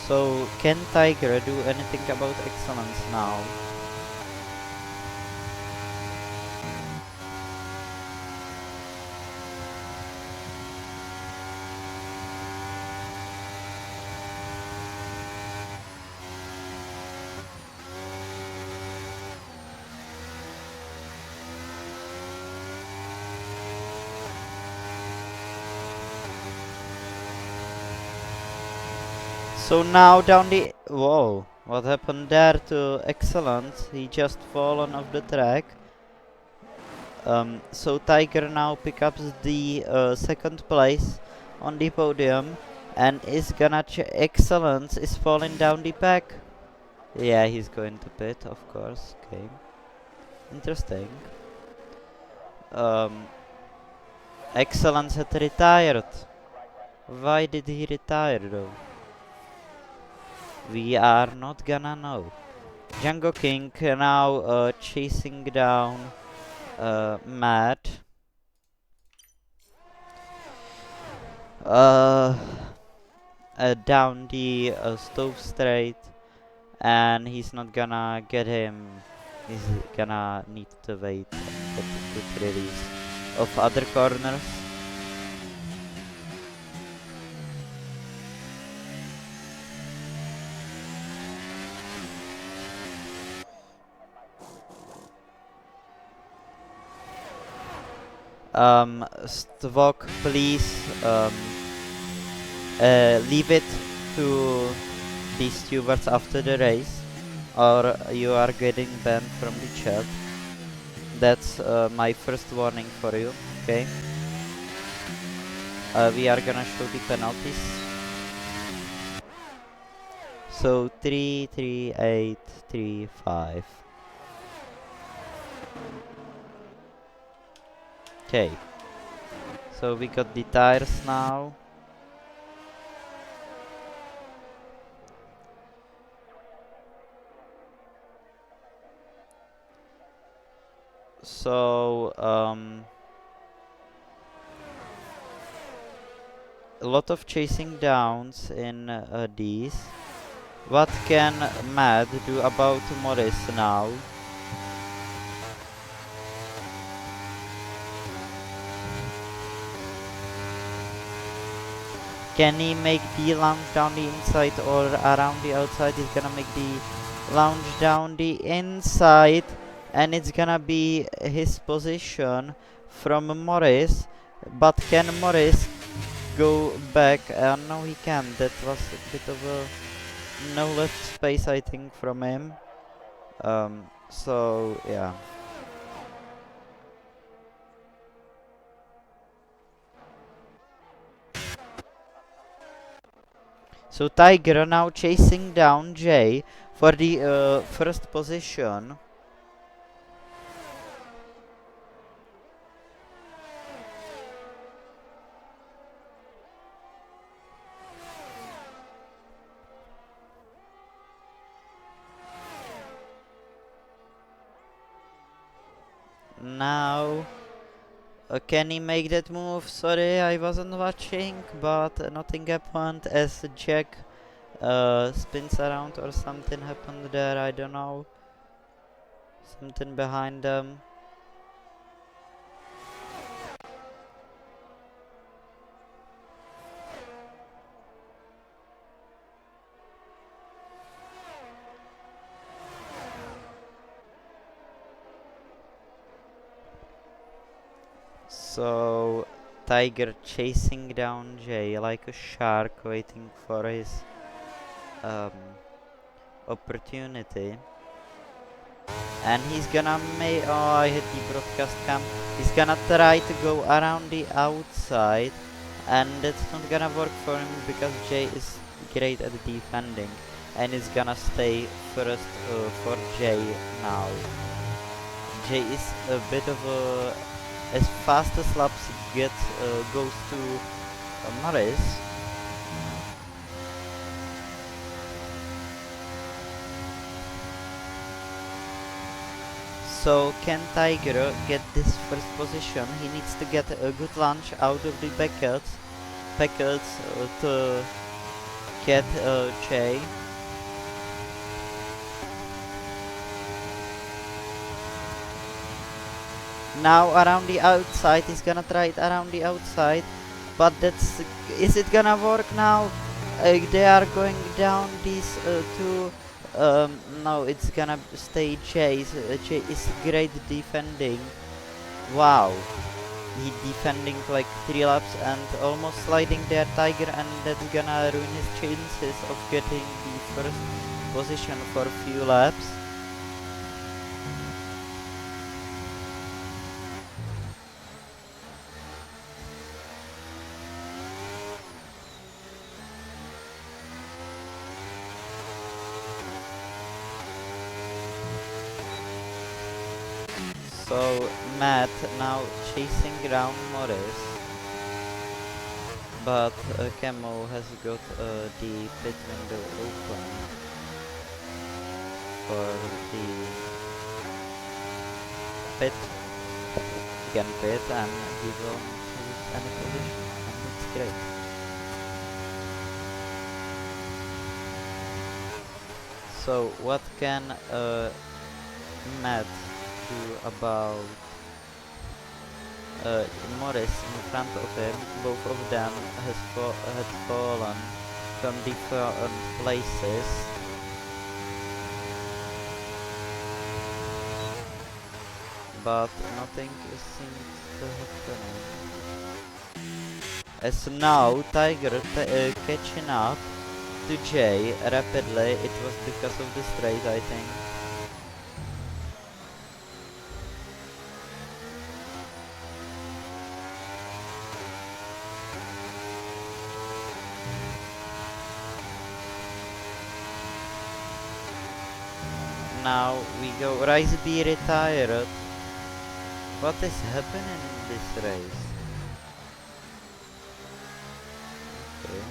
So can Tiger do anything about Excellence now? So now down the... Whoa, what happened there to Excellence? He just fallen off the track. So Tiger now picks up the second place on the podium and is gonna... Excellence is falling down the pack. Yeah, he's going to pit, of course. Okay. Interesting. Excellence had retired. Why did he retire though? We are not gonna know. Django King now chasing down Matt. Down the stove straight, and he's not gonna get him. He's gonna need to wait. good release of other corners. Stvok, please leave it to the stewards after the race, or you are getting banned from the chat. That's my first warning for you, okay? We are gonna show the penalties. So 3, 3, 8, 3, 5. Okay. So we got the tires now. So a lot of chasing downs in these. What can Matt do about Morris now? Can he make the lounge down the inside or around the outside? He's gonna make the lounge down the inside, and it's gonna be his position from Morris. But can Morris go back? No, he can't. That was a bit of a no left space, I think, from him. So yeah. So Tiger now chasing down Jay for the first position. Now, can he make that move? Sorry, I wasn't watching, but nothing happened as Jack spins around or something happened there, I don't know. Something behind them. So, Tiger chasing down Jay like a shark waiting for his opportunity. And he's gonna make... Oh, I hit the broadcast cam. He's gonna try to go around the outside, and that's not gonna work for him because Jay is great at defending, and is gonna stay first for Jay now. Jay is a bit of a... As fast as laps goes to Norris. So can Tiger get this first position? He needs to get a good launch out of the packets to get Jay. Now around the outside, he's gonna try it around the outside, but that's... Is it gonna work now? They are going down these two... no, it's gonna stay Jay. Jay is great defending. Wow. He defending like 3 laps and almost sliding there Tiger, and that's gonna ruin his chances of getting the first position for a few laps. So Matt now chasing around Morris, but Camo has got the pit window open for the pit. He can pit and he will lose any position, and that's great. So what can Matt do about Morris in front of him, both of them had fallen from different places. But nothing seems to happen. As now Tiger catching up to Jay rapidly, it was because of the straight, I think. Now we go. Rise be retired. What is happening in this race? Okay.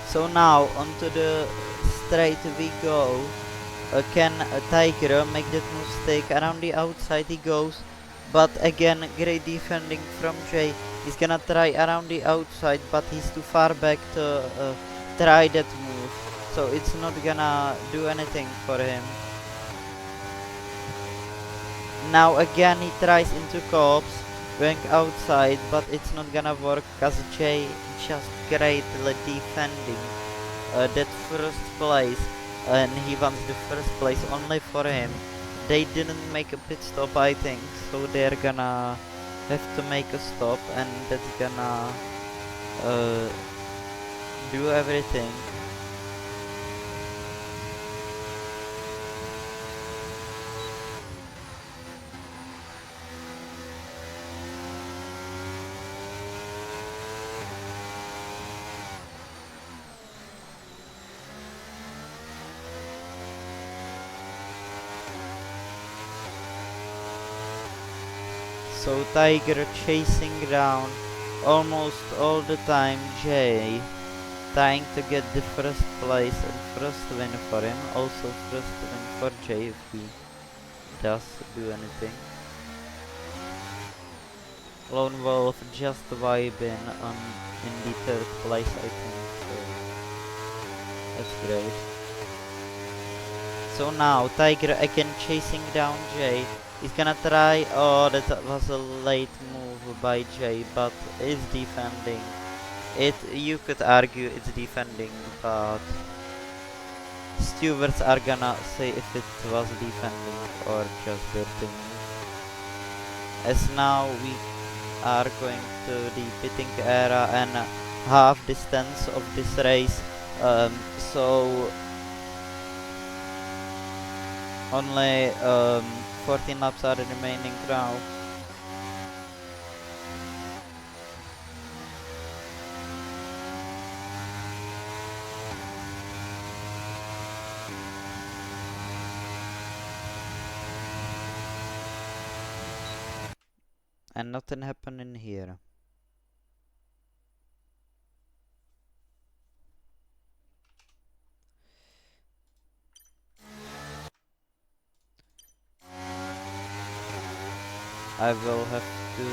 So now onto the straight we go. Can Tiger make that mistake? Around the outside he goes, but again great defending from Jay. He's gonna try around the outside, but he's too far back to try that move, so it's not gonna do anything for him. Now again he tries into cops, going outside, but it's not gonna work cause Jay just greatly defending that first place, and he wants the first place only for him. They didn't make a pit stop, I think, so they're gonna have to make a stop, and that's gonna do everything. So Tiger chasing down almost all the time Jay, trying to get the first place and first win for him, also first win for Jay if he does do anything. Lone Wolf just vibing on in the third place, I think, so that's great. So now Tiger again chasing down Jay. He's gonna try. Oh, that was a late move by Jay, but it's defending. You could argue it's defending, but stewards are gonna say if it was defending or just dirty move. As now we are going to the pitting era and half distance of this race. So only 14 laps are remaining now. And nothing happening here. I will have to...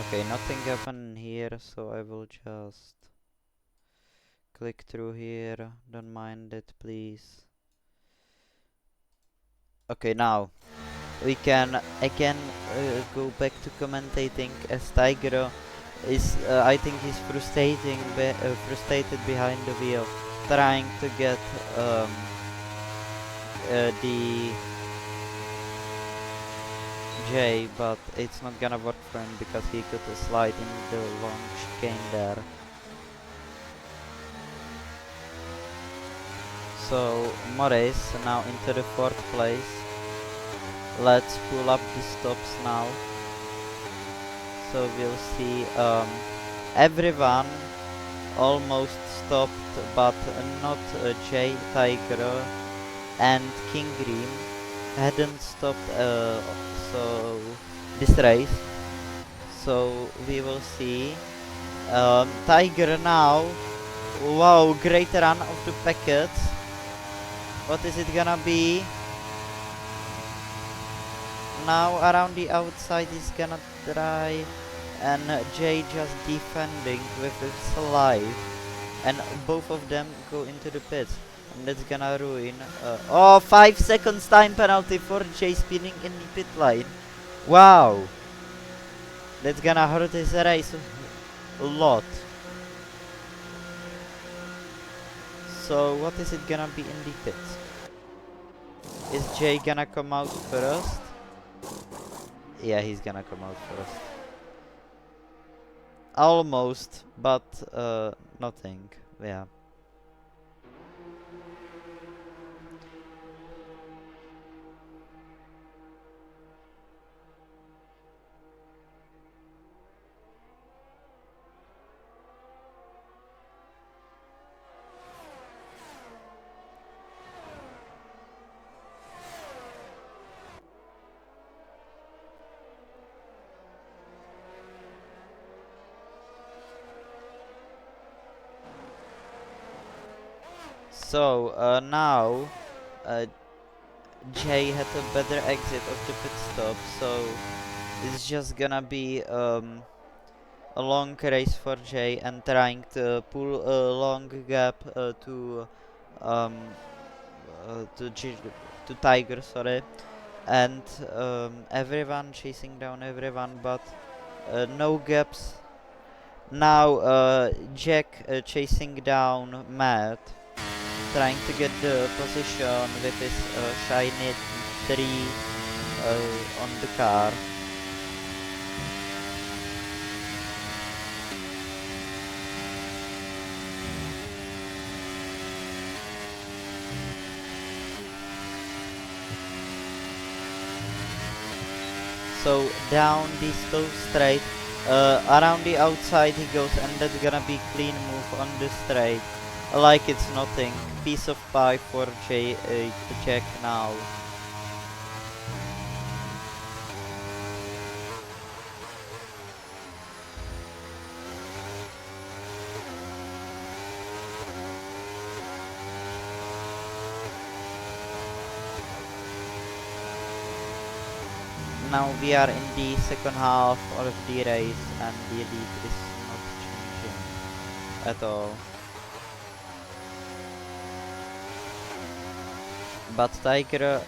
Okay, nothing happened here, so I will just click through here. Don't mind it, please. Okay, now we can again go back to commentating as Tiger is, I think he's frustrated behind the wheel, trying to get the J, but it's not gonna work for him because he could slide in the long chicane there. So Morris now into the 4th place. Let's pull up the stops now. So we'll see everyone almost stopped, but not Jay, Tiger and King Green hadn't stopped so this race. So we will see Tiger now. Wow, great run of the packets. What is it gonna be? Now around the outside he's gonna try, and Jay just defending with his slide. and both of them go into the pits, and that's gonna ruin. Oh, 5 seconds time penalty for Jay speeding in the pit lane. Wow, that's gonna hurt his race a lot. So what is it gonna be in the pits? Is Jay gonna come out first? Yeah, he's gonna come out first. Almost, but nothing. Yeah. So now uh, Jay had a better exit of the pit stop, so it's just gonna be a long race for Jay and trying to pull a long gap um, to Tiger, sorry, and everyone chasing down everyone, but no gaps. Now Jack chasing down Matt, trying to get the position with his shiny 3 on the car. So down this slow straight, around the outside he goes, and that's gonna be clean move on the straight. Like it's nothing. Piece of pie for Jack now. Now we are in the second half of the race, and the lead is not changing at all. But Tiger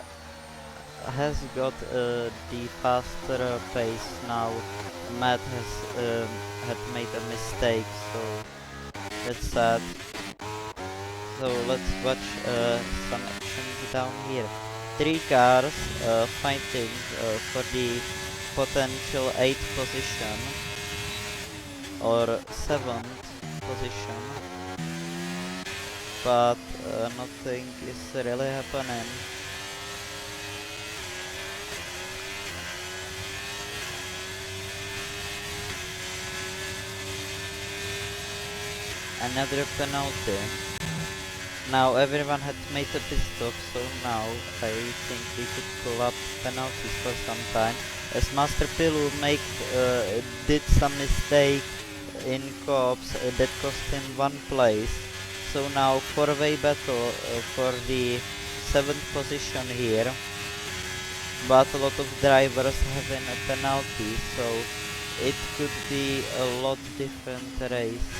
has got the faster pace now. Matt has had made a mistake, so that's sad. So let's watch some action down here. 3 cars fighting for the potential 8th position or 7th position, but nothing is really happening. Another penalty. Now everyone had made a pit stop, so now I think we could pull up penalties for some time. As Master Pilu did some mistake in cops that cost him 1 place. So now 4-way battle for the 7th position here. But a lot of drivers having a penalty, so it could be a lot different race.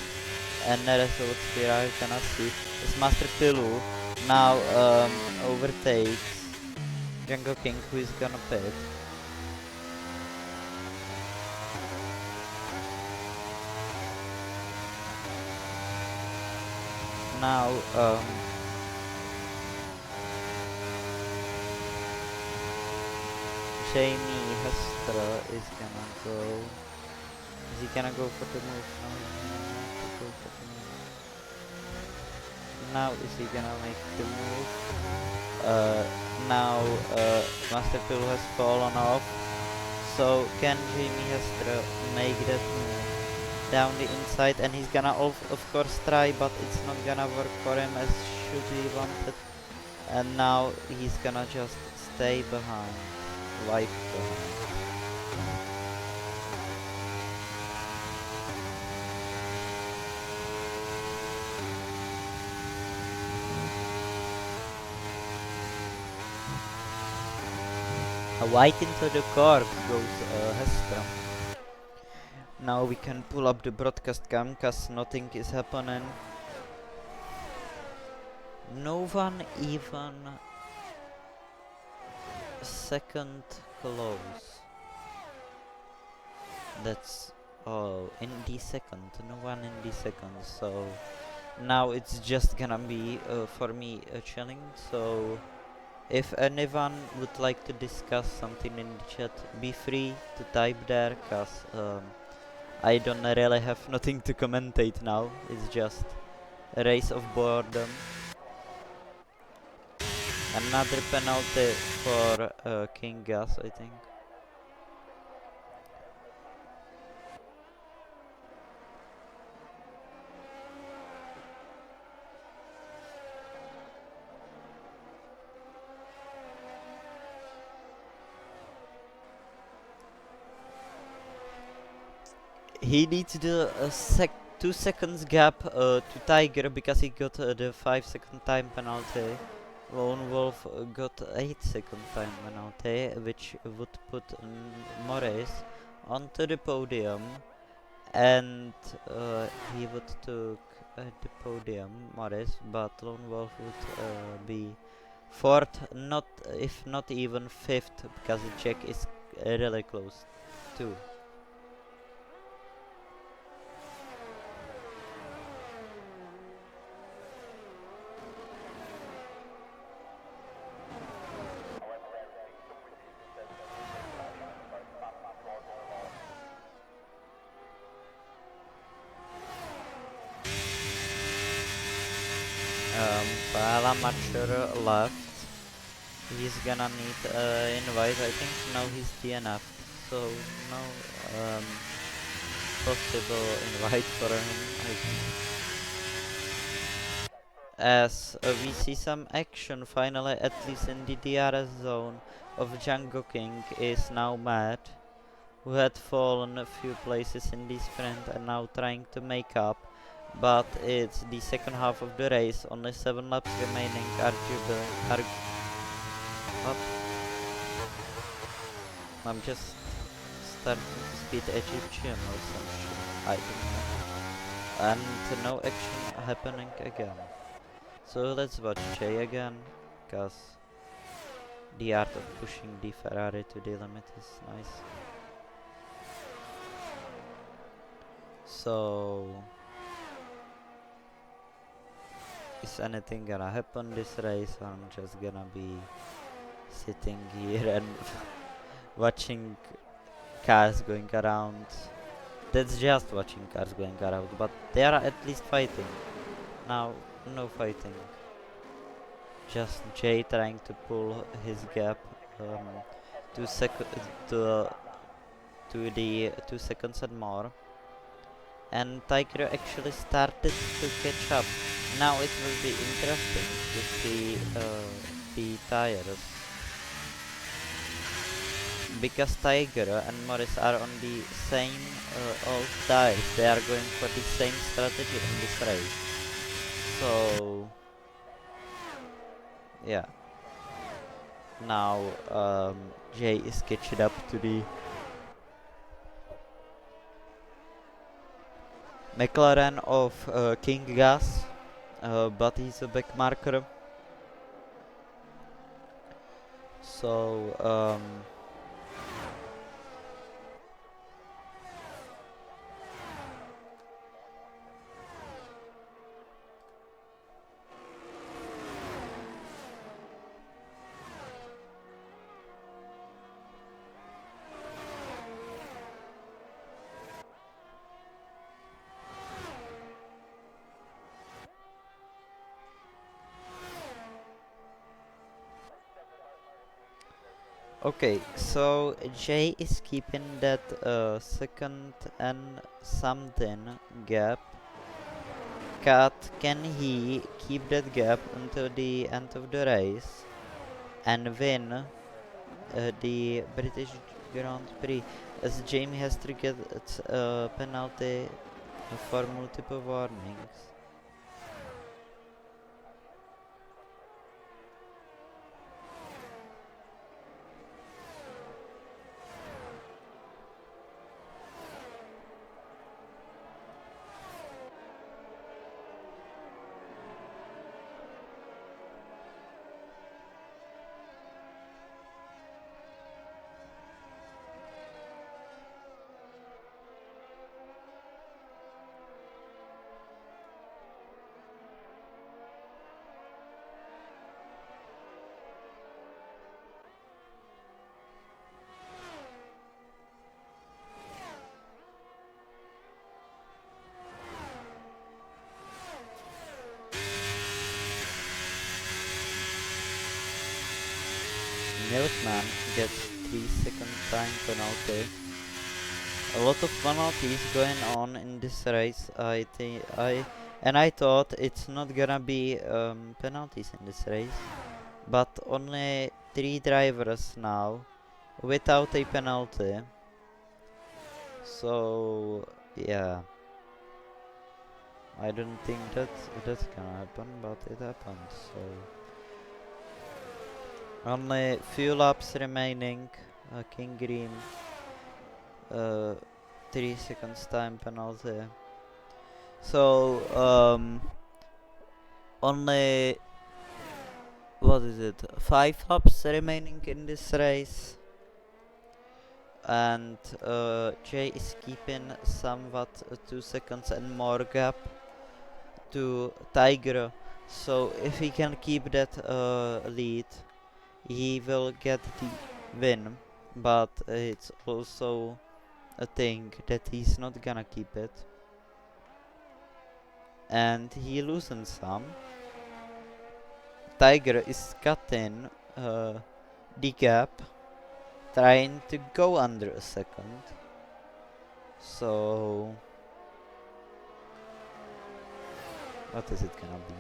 And the results we are gonna see is Master Pilu now overtakes Jungle King, who is gonna pit. Now Jamie Hester is gonna go. Is he gonna go for the move? Now is he gonna make the move? Now Master Pilu has fallen off. So can Jamie Hester make that move down the inside? And he's gonna of course try, but it's not gonna work for him as should he wanted. And now he's gonna just stay behind, life behind. Right into the corner goes Hester. Now we can pull up the broadcast cam, cause nothing is happening. No one even second close. That's in the second. No one in the second. So now it's just gonna be for me chilling. So if anyone would like to discuss something in the chat, be free to type there, cause I don't really have nothing to commentate now. It's just a race of boredom. Another penalty for King Gas, I think. He needs the 2 seconds gap to Tiger because he got the 5-second time penalty. Lone Wolf got 8-second time penalty, which would put Morris onto the podium, and he would took the podium, Morris, but Lone Wolf would be fourth, not if not even fifth, because Jack is really close too. Amateur left. He's gonna need invite. I think now he's DNF, so no possible invite for him. I think. As we see some action finally, at least in the DRS zone of Django King is now mad, who had fallen a few places in the sprint and now trying to make up. But it's the second half of the race, only 7 laps remaining. What? I'm just starting to speak Egyptian or some shit. I don't know. And no action happening again. So let's watch Jay again, cause the art of pushing the Ferrari to the limit is nice. So is anything gonna happen this race, or I'm just gonna be sitting here and watching cars going around? That's just watching cars going around, but they are at least fighting. Now, no fighting. Just Jay trying to pull his gap um, 2 seconds to the 2 seconds and more. And Tiger actually started to catch up. Now it will be interesting to see the tires, because Tiger and Morris are on the same old tires. They are going for the same strategy in this race. So yeah. Now Jay is catching up to the McLaren of King Gas, but he's a back marker. So okay, so Jay is keeping that second and something gap. Can he keep that gap until the end of the race and win the British Grand Prix, as Jamie has to get a penalty for multiple warnings? Milkman gets 3-second time penalty. A lot of penalties going on in this race. I thought it's not gonna be penalties in this race, but only 3 drivers now without a penalty. So yeah, I don't think that's gonna happen, but it happened. So only few laps remaining. King Green, 3 seconds time penalty. So only, what is it, 5 laps remaining in this race, and Jay is keeping somewhat 2 seconds and more gap to Tiger. So if he can keep that lead, he will get the win, but it's also a thing that he's not gonna keep it, and he loses some. Tiger is cutting the gap, trying to go under a second. So what is it gonna be?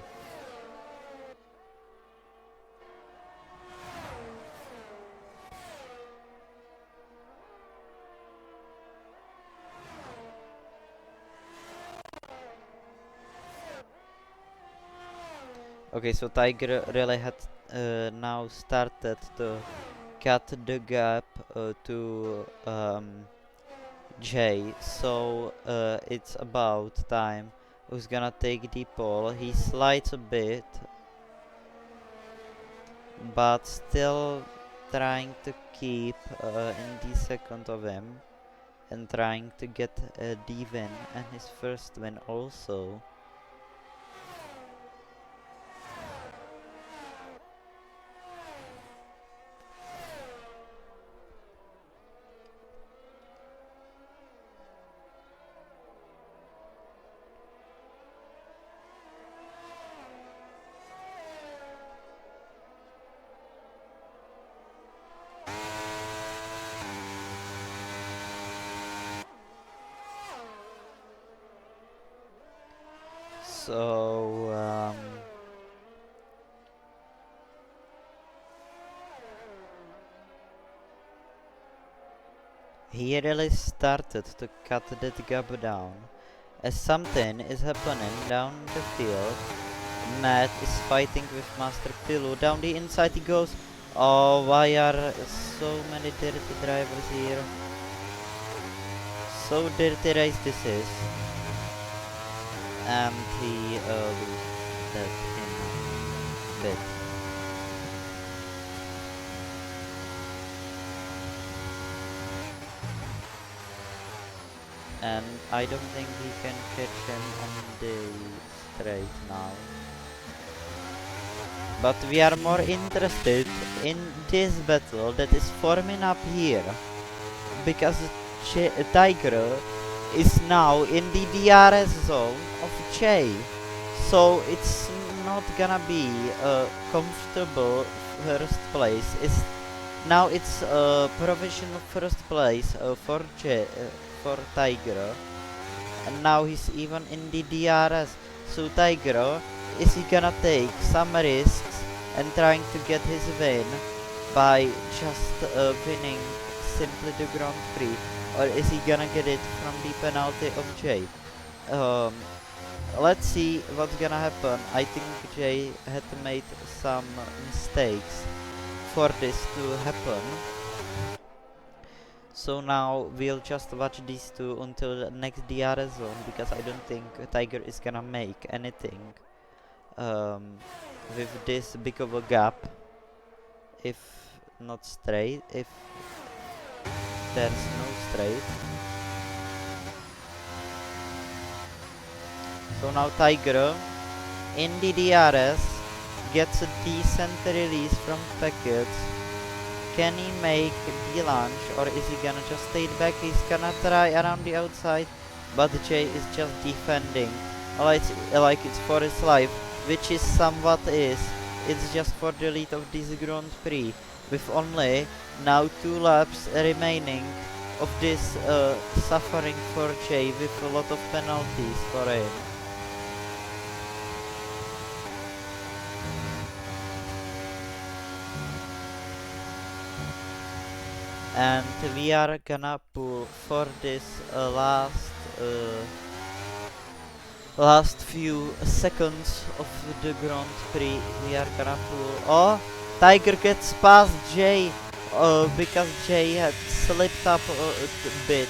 Okay, so Tiger really had now started to cut the gap to Jay, so it's about time. Who's gonna take the pole? He slides a bit, but still trying to keep in the second of him, and trying to get the win, and his first win also. So he really started to cut that gap down, as something is happening down the field. Matt is fighting with Master Pilu. Down the inside he goes. Oh, why are so many dirty drivers here? So dirty race this is. And he loses that in bit. And I don't think he can catch him on the straight now. But we are more interested in this battle that is forming up here, because Tiger is now in the DRS zone of Jay, so it's not gonna be a comfortable first place. Now it's a provisional first place for Tiger, and now he's even in the DRS. So Tiger, is he gonna take some risks and trying to get his win by just winning simply the Grand Prix, or is he gonna get it from the penalty of Jay? Let's see what's gonna happen. I think Jay had made some mistakes for this to happen. So now we'll just watch these two until next DRS zone, because I don't think Tiger is gonna make anything with this big of a gap, if not straight, if there's no straight. So now Tiger in the DRS gets a decent release from packets. Can he make the launch, or is he gonna just stay back? He's gonna try around the outside, but Jay is just defending like it's for his life, which is somewhat is. It's just for the lead of this Grand Prix. with only now 2 laps remaining of this suffering for Jay with a lot of penalties for him. And we are gonna pull for this last few seconds of the Grand Prix. We are gonna pull. Oh, Tiger gets past Jay because Jay had slipped up a bit.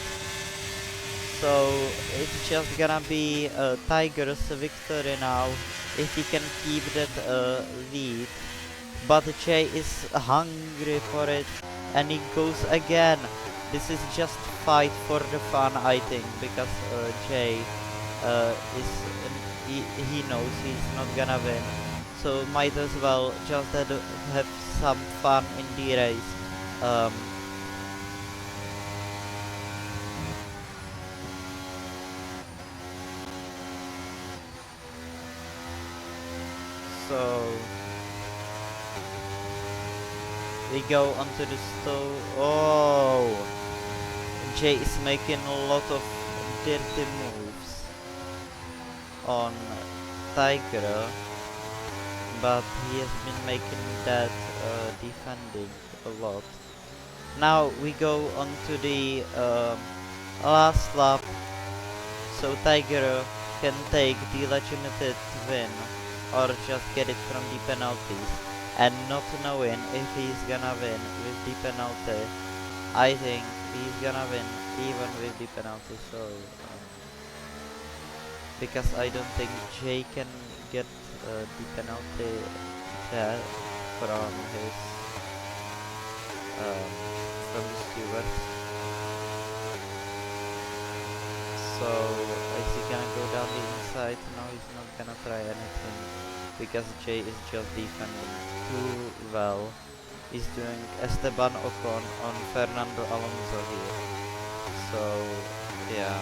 So it's just gonna be Tiger's victory now if he can keep that lead. But Jay is hungry for it and he goes again. This is just fight for the fun, I think, because Jay he knows he's not gonna win, so might as well just have some fun in the race. So we go onto the stove. Oh, Jay is making a lot of dirty moves on Tiger, but he has been making that defending a lot. Now we go on to the last lap, so Tiger can take the legitimate win or just get it from the penalties, and not knowing if he's gonna win with the penalty. I think he's gonna win even with the penalty, so because I don't think Jay can get the penalty there from his um, from the stewards. So is he gonna go down the inside? No, he's not gonna try anything because Jay is just defending too well. He's doing Esteban Ocon on Fernando Alonso here. So yeah.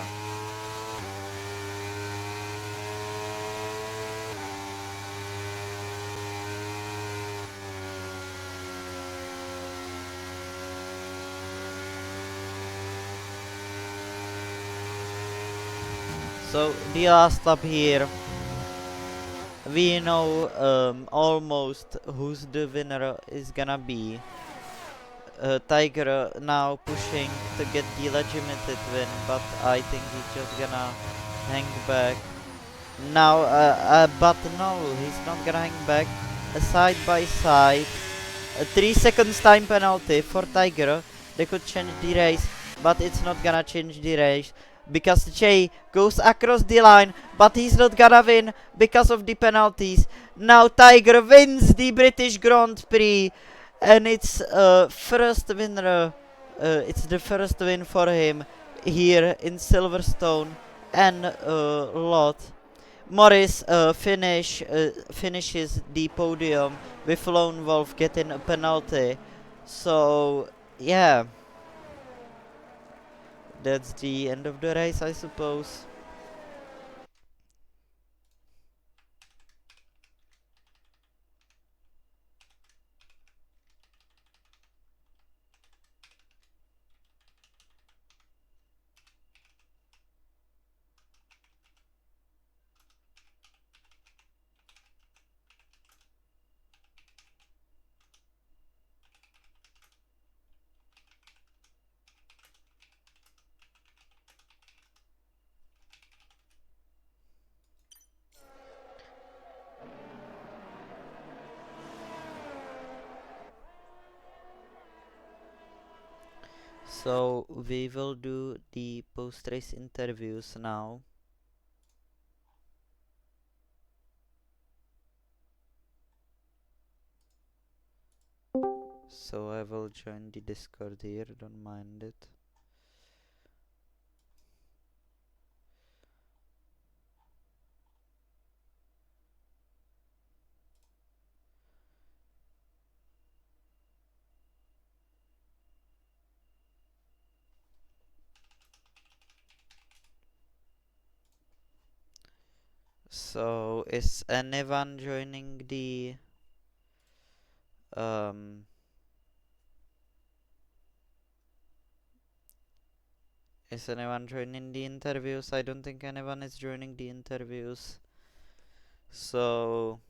So the last lap here, we know almost who's the winner is gonna be. Tiger now pushing to get the legitimate win, but I think he's just gonna hang back. Now, but no, he's not gonna hang back. Side by side, 3 seconds time penalty for Tiger. They could change the race, but it's not gonna change the race because Jay goes across the line, but he's not gonna win because of the penalties. Now Tiger wins the British Grand Prix, and it's first winner. It's the first win for him here in Silverstone and lot. Morris finishes the podium with Lone Wolf getting a penalty. So yeah, that's the end of the race, I suppose. So we will do the post-race interviews now. So I will join the Discord here, don't mind it. So is anyone joining the um Is anyone joining the interviews? I don't think anyone is joining the interviews. So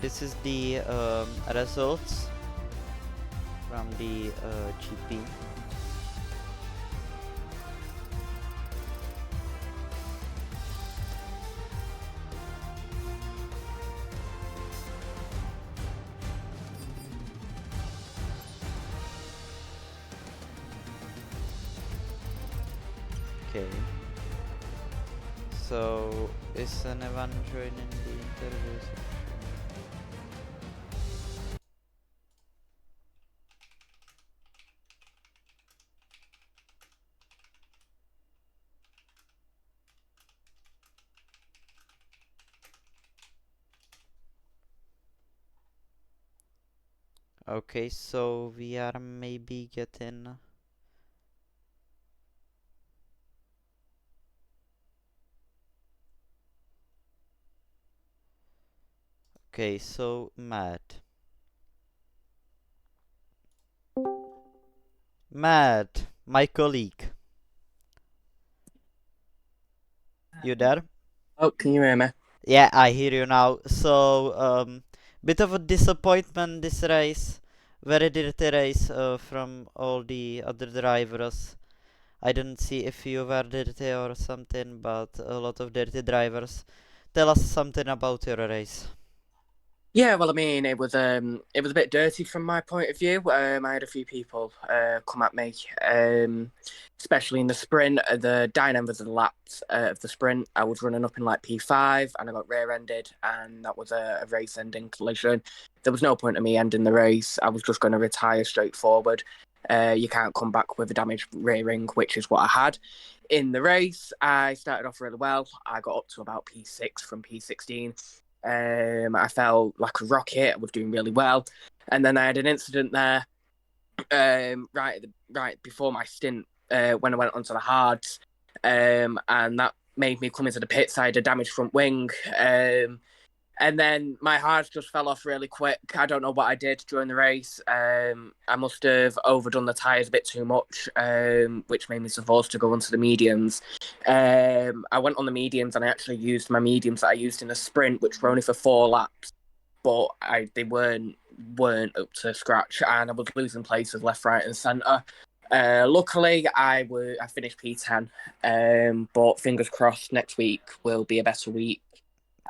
this is the results from the GP. Okay. So is anyone joining the interviews? Okay, so we are maybe getting. Okay, so Matt, my colleague, you there? Oh, can you hear me? Yeah, I hear you now. So, bit of a disappointment this race. Very dirty race from all the other drivers. I didn't see if you were dirty or something, but a lot of dirty drivers. Tell us something about your race. Yeah, well, I mean, it was a bit dirty from my point of view. I had a few people come at me, especially in the sprint. The dying end of the laps of the sprint, I was running up in like P5, and I got rear-ended, and that was a race-ending collision. There was no point in me ending the race. I was just going to retire straight forward. You can't come back with a damaged rear ring, which is what I had. In the race, I started off really well. I got up to about P6 from P16. I felt like a rocket. I was doing really well, and then I had an incident there right before my stint when I went onto the hards, and that made me come into the pits. I had a damaged front wing, and then my hards just fell off really quick. I don't know what I did during the race. I must have overdone the tyres a bit too much, which made me supposed to go onto the mediums. I went on the mediums and I actually used my mediums that I used in a sprint, which were only for 4 laps, but they weren't up to scratch, and I was losing places left, right, and centre. Luckily, I finished P10, but fingers crossed next week will be a better week,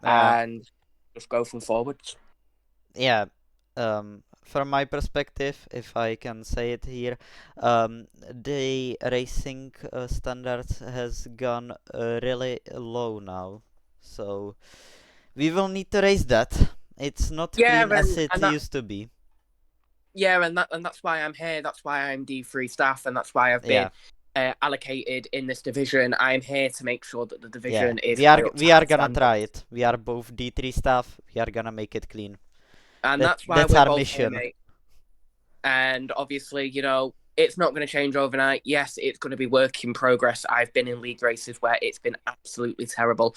Uh, and just go from forwards. yeah. From my perspective, if I can say it here, the racing standards has gone really low now. So we will need to raise that. It's not Yeah, clean as it and that used to be. yeah, and that's why I'm here. That's why I'm D3 staff, and that's why I've been Yeah, allocated in this division. I'm here to make sure that the yeah. division is high up to We are high gonna try standards, it. We are both D3 staff. We are gonna make it clean. and that's why That's we're our both here, mission. mate. And obviously, it's not going to change overnight. Yes, it's going to be work in progress. I've been in league races where it's been absolutely terrible.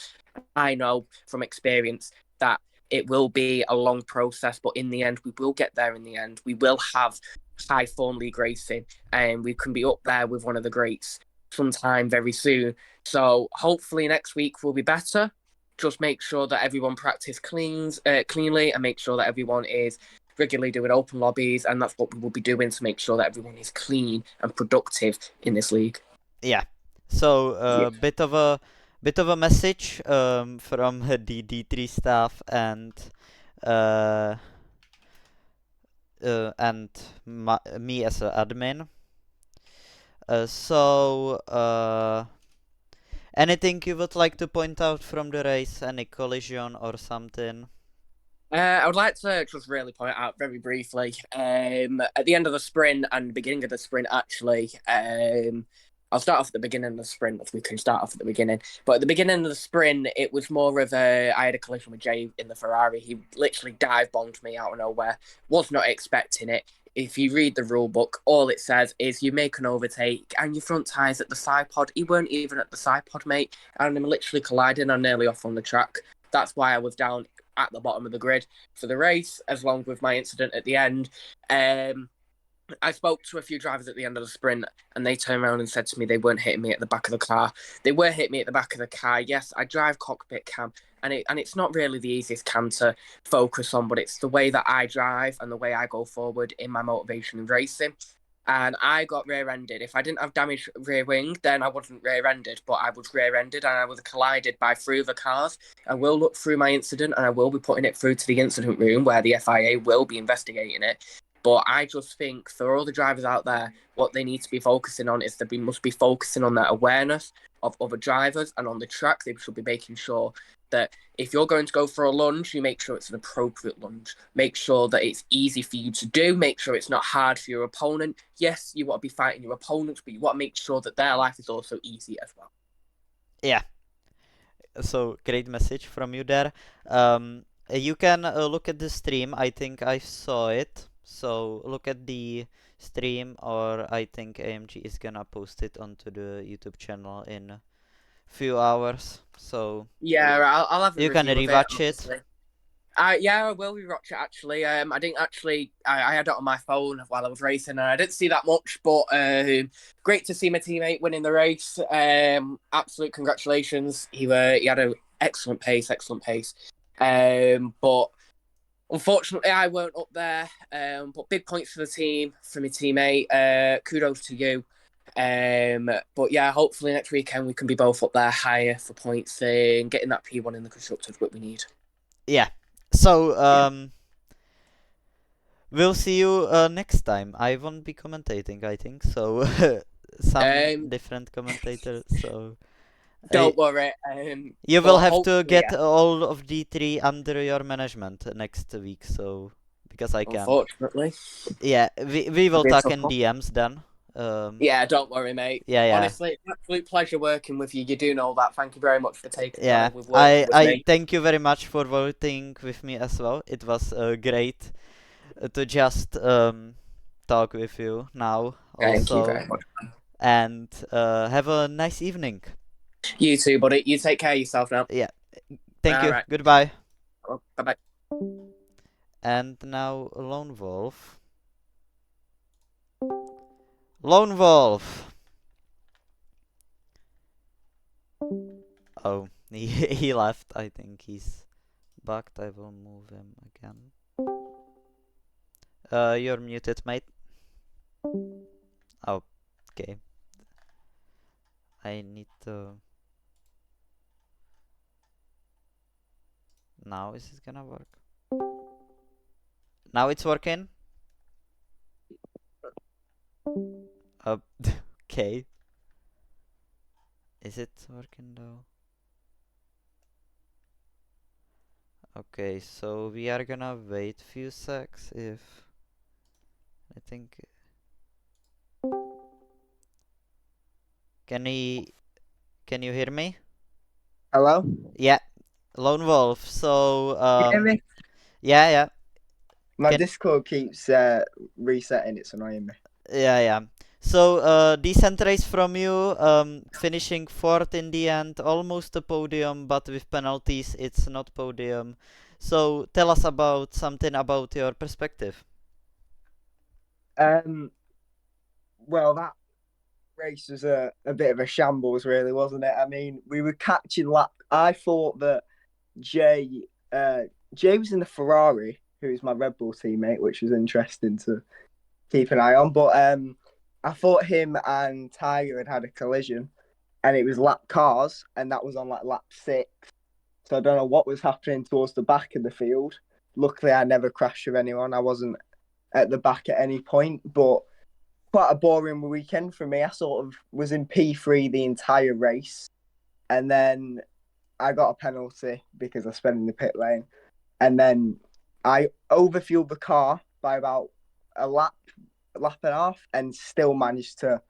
I know from experience that it will be a long process, but in the end, we will get there in the end. We will have high form league racing, and we can be up there with one of the greats sometime very soon. So hopefully next week will be better. Just make sure that everyone cleanly, and make sure that everyone is regularly doing open lobbies, and that's what we will be doing to make sure that everyone is clean and productive in this league. Yeah. So Yeah. bit of a message from the D3 staff uh, and me as an admin. Anything you would like to point out from the race? Any collision or something? I would like to just really point out very briefly at the end of the sprint and beginning of the sprint, actually. I'll start off at the beginning of the sprint if we can start off at the beginning. But at the beginning of the sprint, it was more of I had a collision with Jay in the Ferrari. He literally dive bombed me out of nowhere. Was not expecting it. If you read the rule book, all it says is you make an overtake and your front tyres at the side pod. He weren't even at the side pod, mate. And I'm literally colliding. I'm nearly off on the track. That's why I was down at the bottom of the grid for the race, as long with my incident at the end. I spoke to a few drivers at the end of the sprint, and they turned around and said to me they weren't hitting me at the back of the car. They were hitting me at the back of the car. Yes, I drive cockpit cam, and it's not really the easiest cam to focus on, but it's the way that I drive and the way I go forward in my motivation in racing. And I got rear-ended. If I didn't have damaged rear wing, then I wasn't rear-ended, but I was rear-ended and I was collided by 3 other cars. I will look through my incident and I will be putting it through to the incident room where the FIA will be investigating it. But I just think for all the drivers out there, what they need to be focusing on is that we must be focusing on their awareness of other drivers, and on the track, they should be making sure that if you're going to go for a lunge, you make sure it's an appropriate lunge. Make sure that it's easy for you to do. Make sure it's not hard for your opponent. Yes, you want to be fighting your opponents, but you want to make sure that their life is also easy as well. Yeah. So great message from you there. You can look at the stream. I think I saw it. So look at the stream, or I think AMG is gonna post it onto the YouTube channel in a few hours. So yeah, I'll have a you can review of rewatch it. obviously. Yeah, I will rewatch it actually. I didn't actually. I had it on my phone while I was racing, and I didn't see that much. But great to see my teammate winning the race. Absolute congratulations. He had an excellent pace, But unfortunately, I weren't up there. But big points for the team, for my teammate. Kudos to you. But yeah, hopefully next weekend we can be both up there higher for points and getting that P1 in the constructors, what we need. Yeah. So we'll see you next time. I won't be commentating, I think. So some different commentator. So don't worry. You will have to hopefully, get yeah. all of D3 under your management next week. So because I can't. Unfortunately. Yeah, we will It'll be a talk tough in one. DMs then. Yeah, don't worry, mate. Yeah, yeah. Honestly, it's an absolute pleasure working with you. You do know that. Thank you very much for taking the Yeah, honor with working with I me. thank you very much for voting with me as well. It was great to just talk with you now Thank you also, very much. and have a nice evening. You too, buddy. You take care of yourself now. Yeah, thank All you. right. Goodbye. Bye-bye. And now Lone Wolf. Lone Wolf. Oh, he left. I think he's bugged. I will move him again. You're muted, mate. Oh, okay. I need to. Now is it gonna work? Now it's working? Okay. Is it working though? Okay, so we are gonna wait few secs if I think can you hear me? Hello? Yeah. Lone Wolf. So You hear me? yeah. My Can- Discord keeps resetting, it's annoying me. Yeah. So decent race from you, finishing 4th in the end, almost a podium, but with penalties it's not podium. So tell us about something about your perspective. Well, that race was a bit of a shambles, really, wasn't it? I mean, we were catching lap. I thought that Jay was in the Ferrari, who's my Red Bull teammate, which was interesting to keep an eye on. But I thought him and Tiger had a collision, and it was lap cars, and that was on like lap 6. So I don't know what was happening towards the back of the field. Luckily, I never crashed with anyone. I wasn't at the back at any point, but quite a boring weekend for me. I sort of was in P3 the entire race, and then I got a penalty because I spent in the pit lane, and then I overfueled the car by about a lap and a half, and still managed to,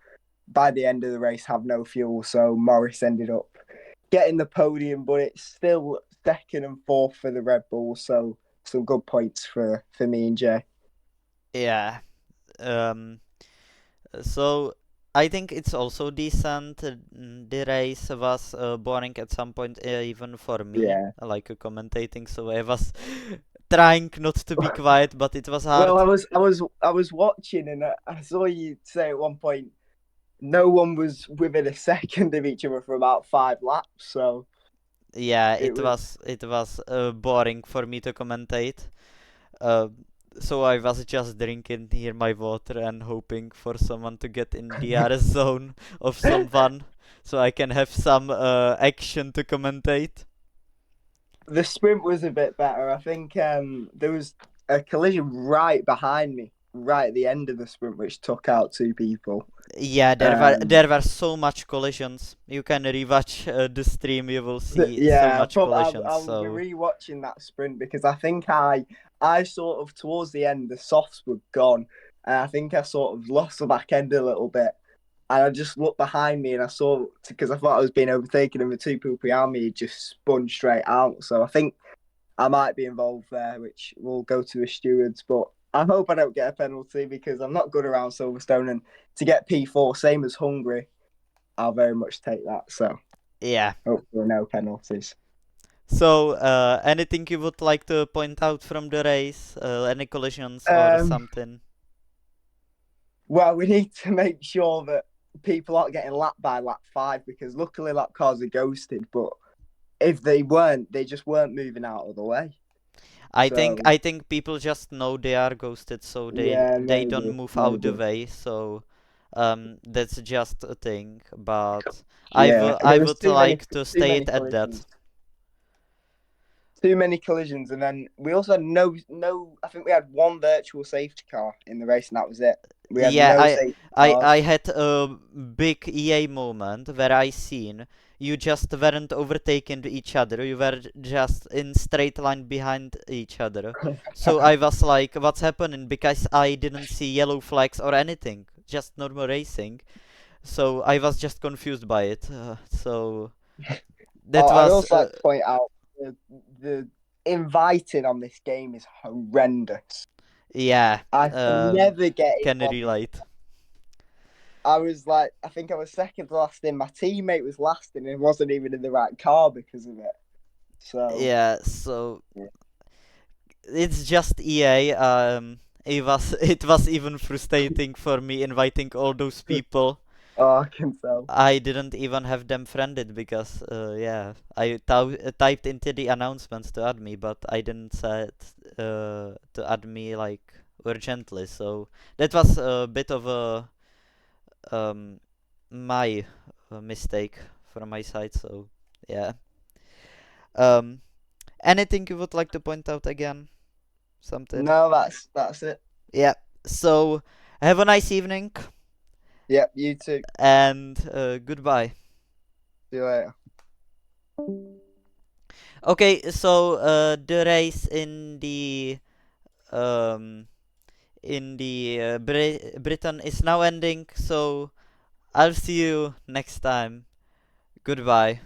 by the end of the race, have no fuel. So Morris ended up getting the podium, but it's still 2nd and 4th for the Red Bull. So some good points for me and Jay. Yeah. So I think it's also decent. The race was boring at some point, even for me, Yeah. like commentating. So I was trying not to be quiet, but it was hard. Well, I was watching, and I saw you say at one point no one was within a second of each other for about 5 laps. So Yeah, it was. it was boring for me to commentate. Uh, so I was just drinking here my water and hoping for someone to get in the RS zone of someone, so I can have some action to commentate. The sprint was a bit better. I think there was a collision right behind me, right at the end of the sprint, which took out 2 people. Yeah, Um, there were so much collisions. You can rewatch the stream. You will see so yeah, much collisions. I'll be So rewatching that sprint because I think I sort of towards the end the softs were gone, and I think I sort of lost the back end a little bit. And I just looked behind me and I saw because I thought I was being overtaken, and the 2 people behind me just spun straight out. So I think I might be involved there, which will go to the stewards. But I hope I don't get a penalty because I'm not good around Silverstone, and to get P4, same as Hungary, I'll very much take that. So yeah. hopefully no penalties. So anything you would like to point out from the race? Any collisions or something? Well, we need to make sure that people aren't getting lapped by lap 5 because luckily lap cars are ghosted. But if they weren't, they just weren't moving out of the way. I think people just know they are ghosted, so they don't move out the way. So that's just a thing. But I would like to state at that. Too many collisions, and then we also had no. I think we had one virtual safety car in the race, and that was it. We had Yeah, no safety cars. I had a big EA moment where I seen you just weren't overtaking each other. You were just in straight line behind each other. So I was like, what's happening? Because I didn't see yellow flags or anything, just normal racing. So I was just confused by it. So that was. I'd also like to point out the inviting on this game is horrendous. Yeah, I never get can it. relate. I was like, I think I was second last in. My teammate was last in and wasn't even in the right car because of it. So yeah, so it's just EA. It was even frustrating for me inviting all those people. Oh, I can tell. I didn't even have them friended because yeah, I typed into the announcements to add me, but I didn't set to add me like urgently. So that was a bit of a my mistake from my side. So yeah. Anything you would like to point out again? Something? No, that's it. Yeah. So have a nice evening. Yep, you too. And goodbye. See you later. Okay, so the race in the Britain is now ending. So I'll see you next time. Goodbye.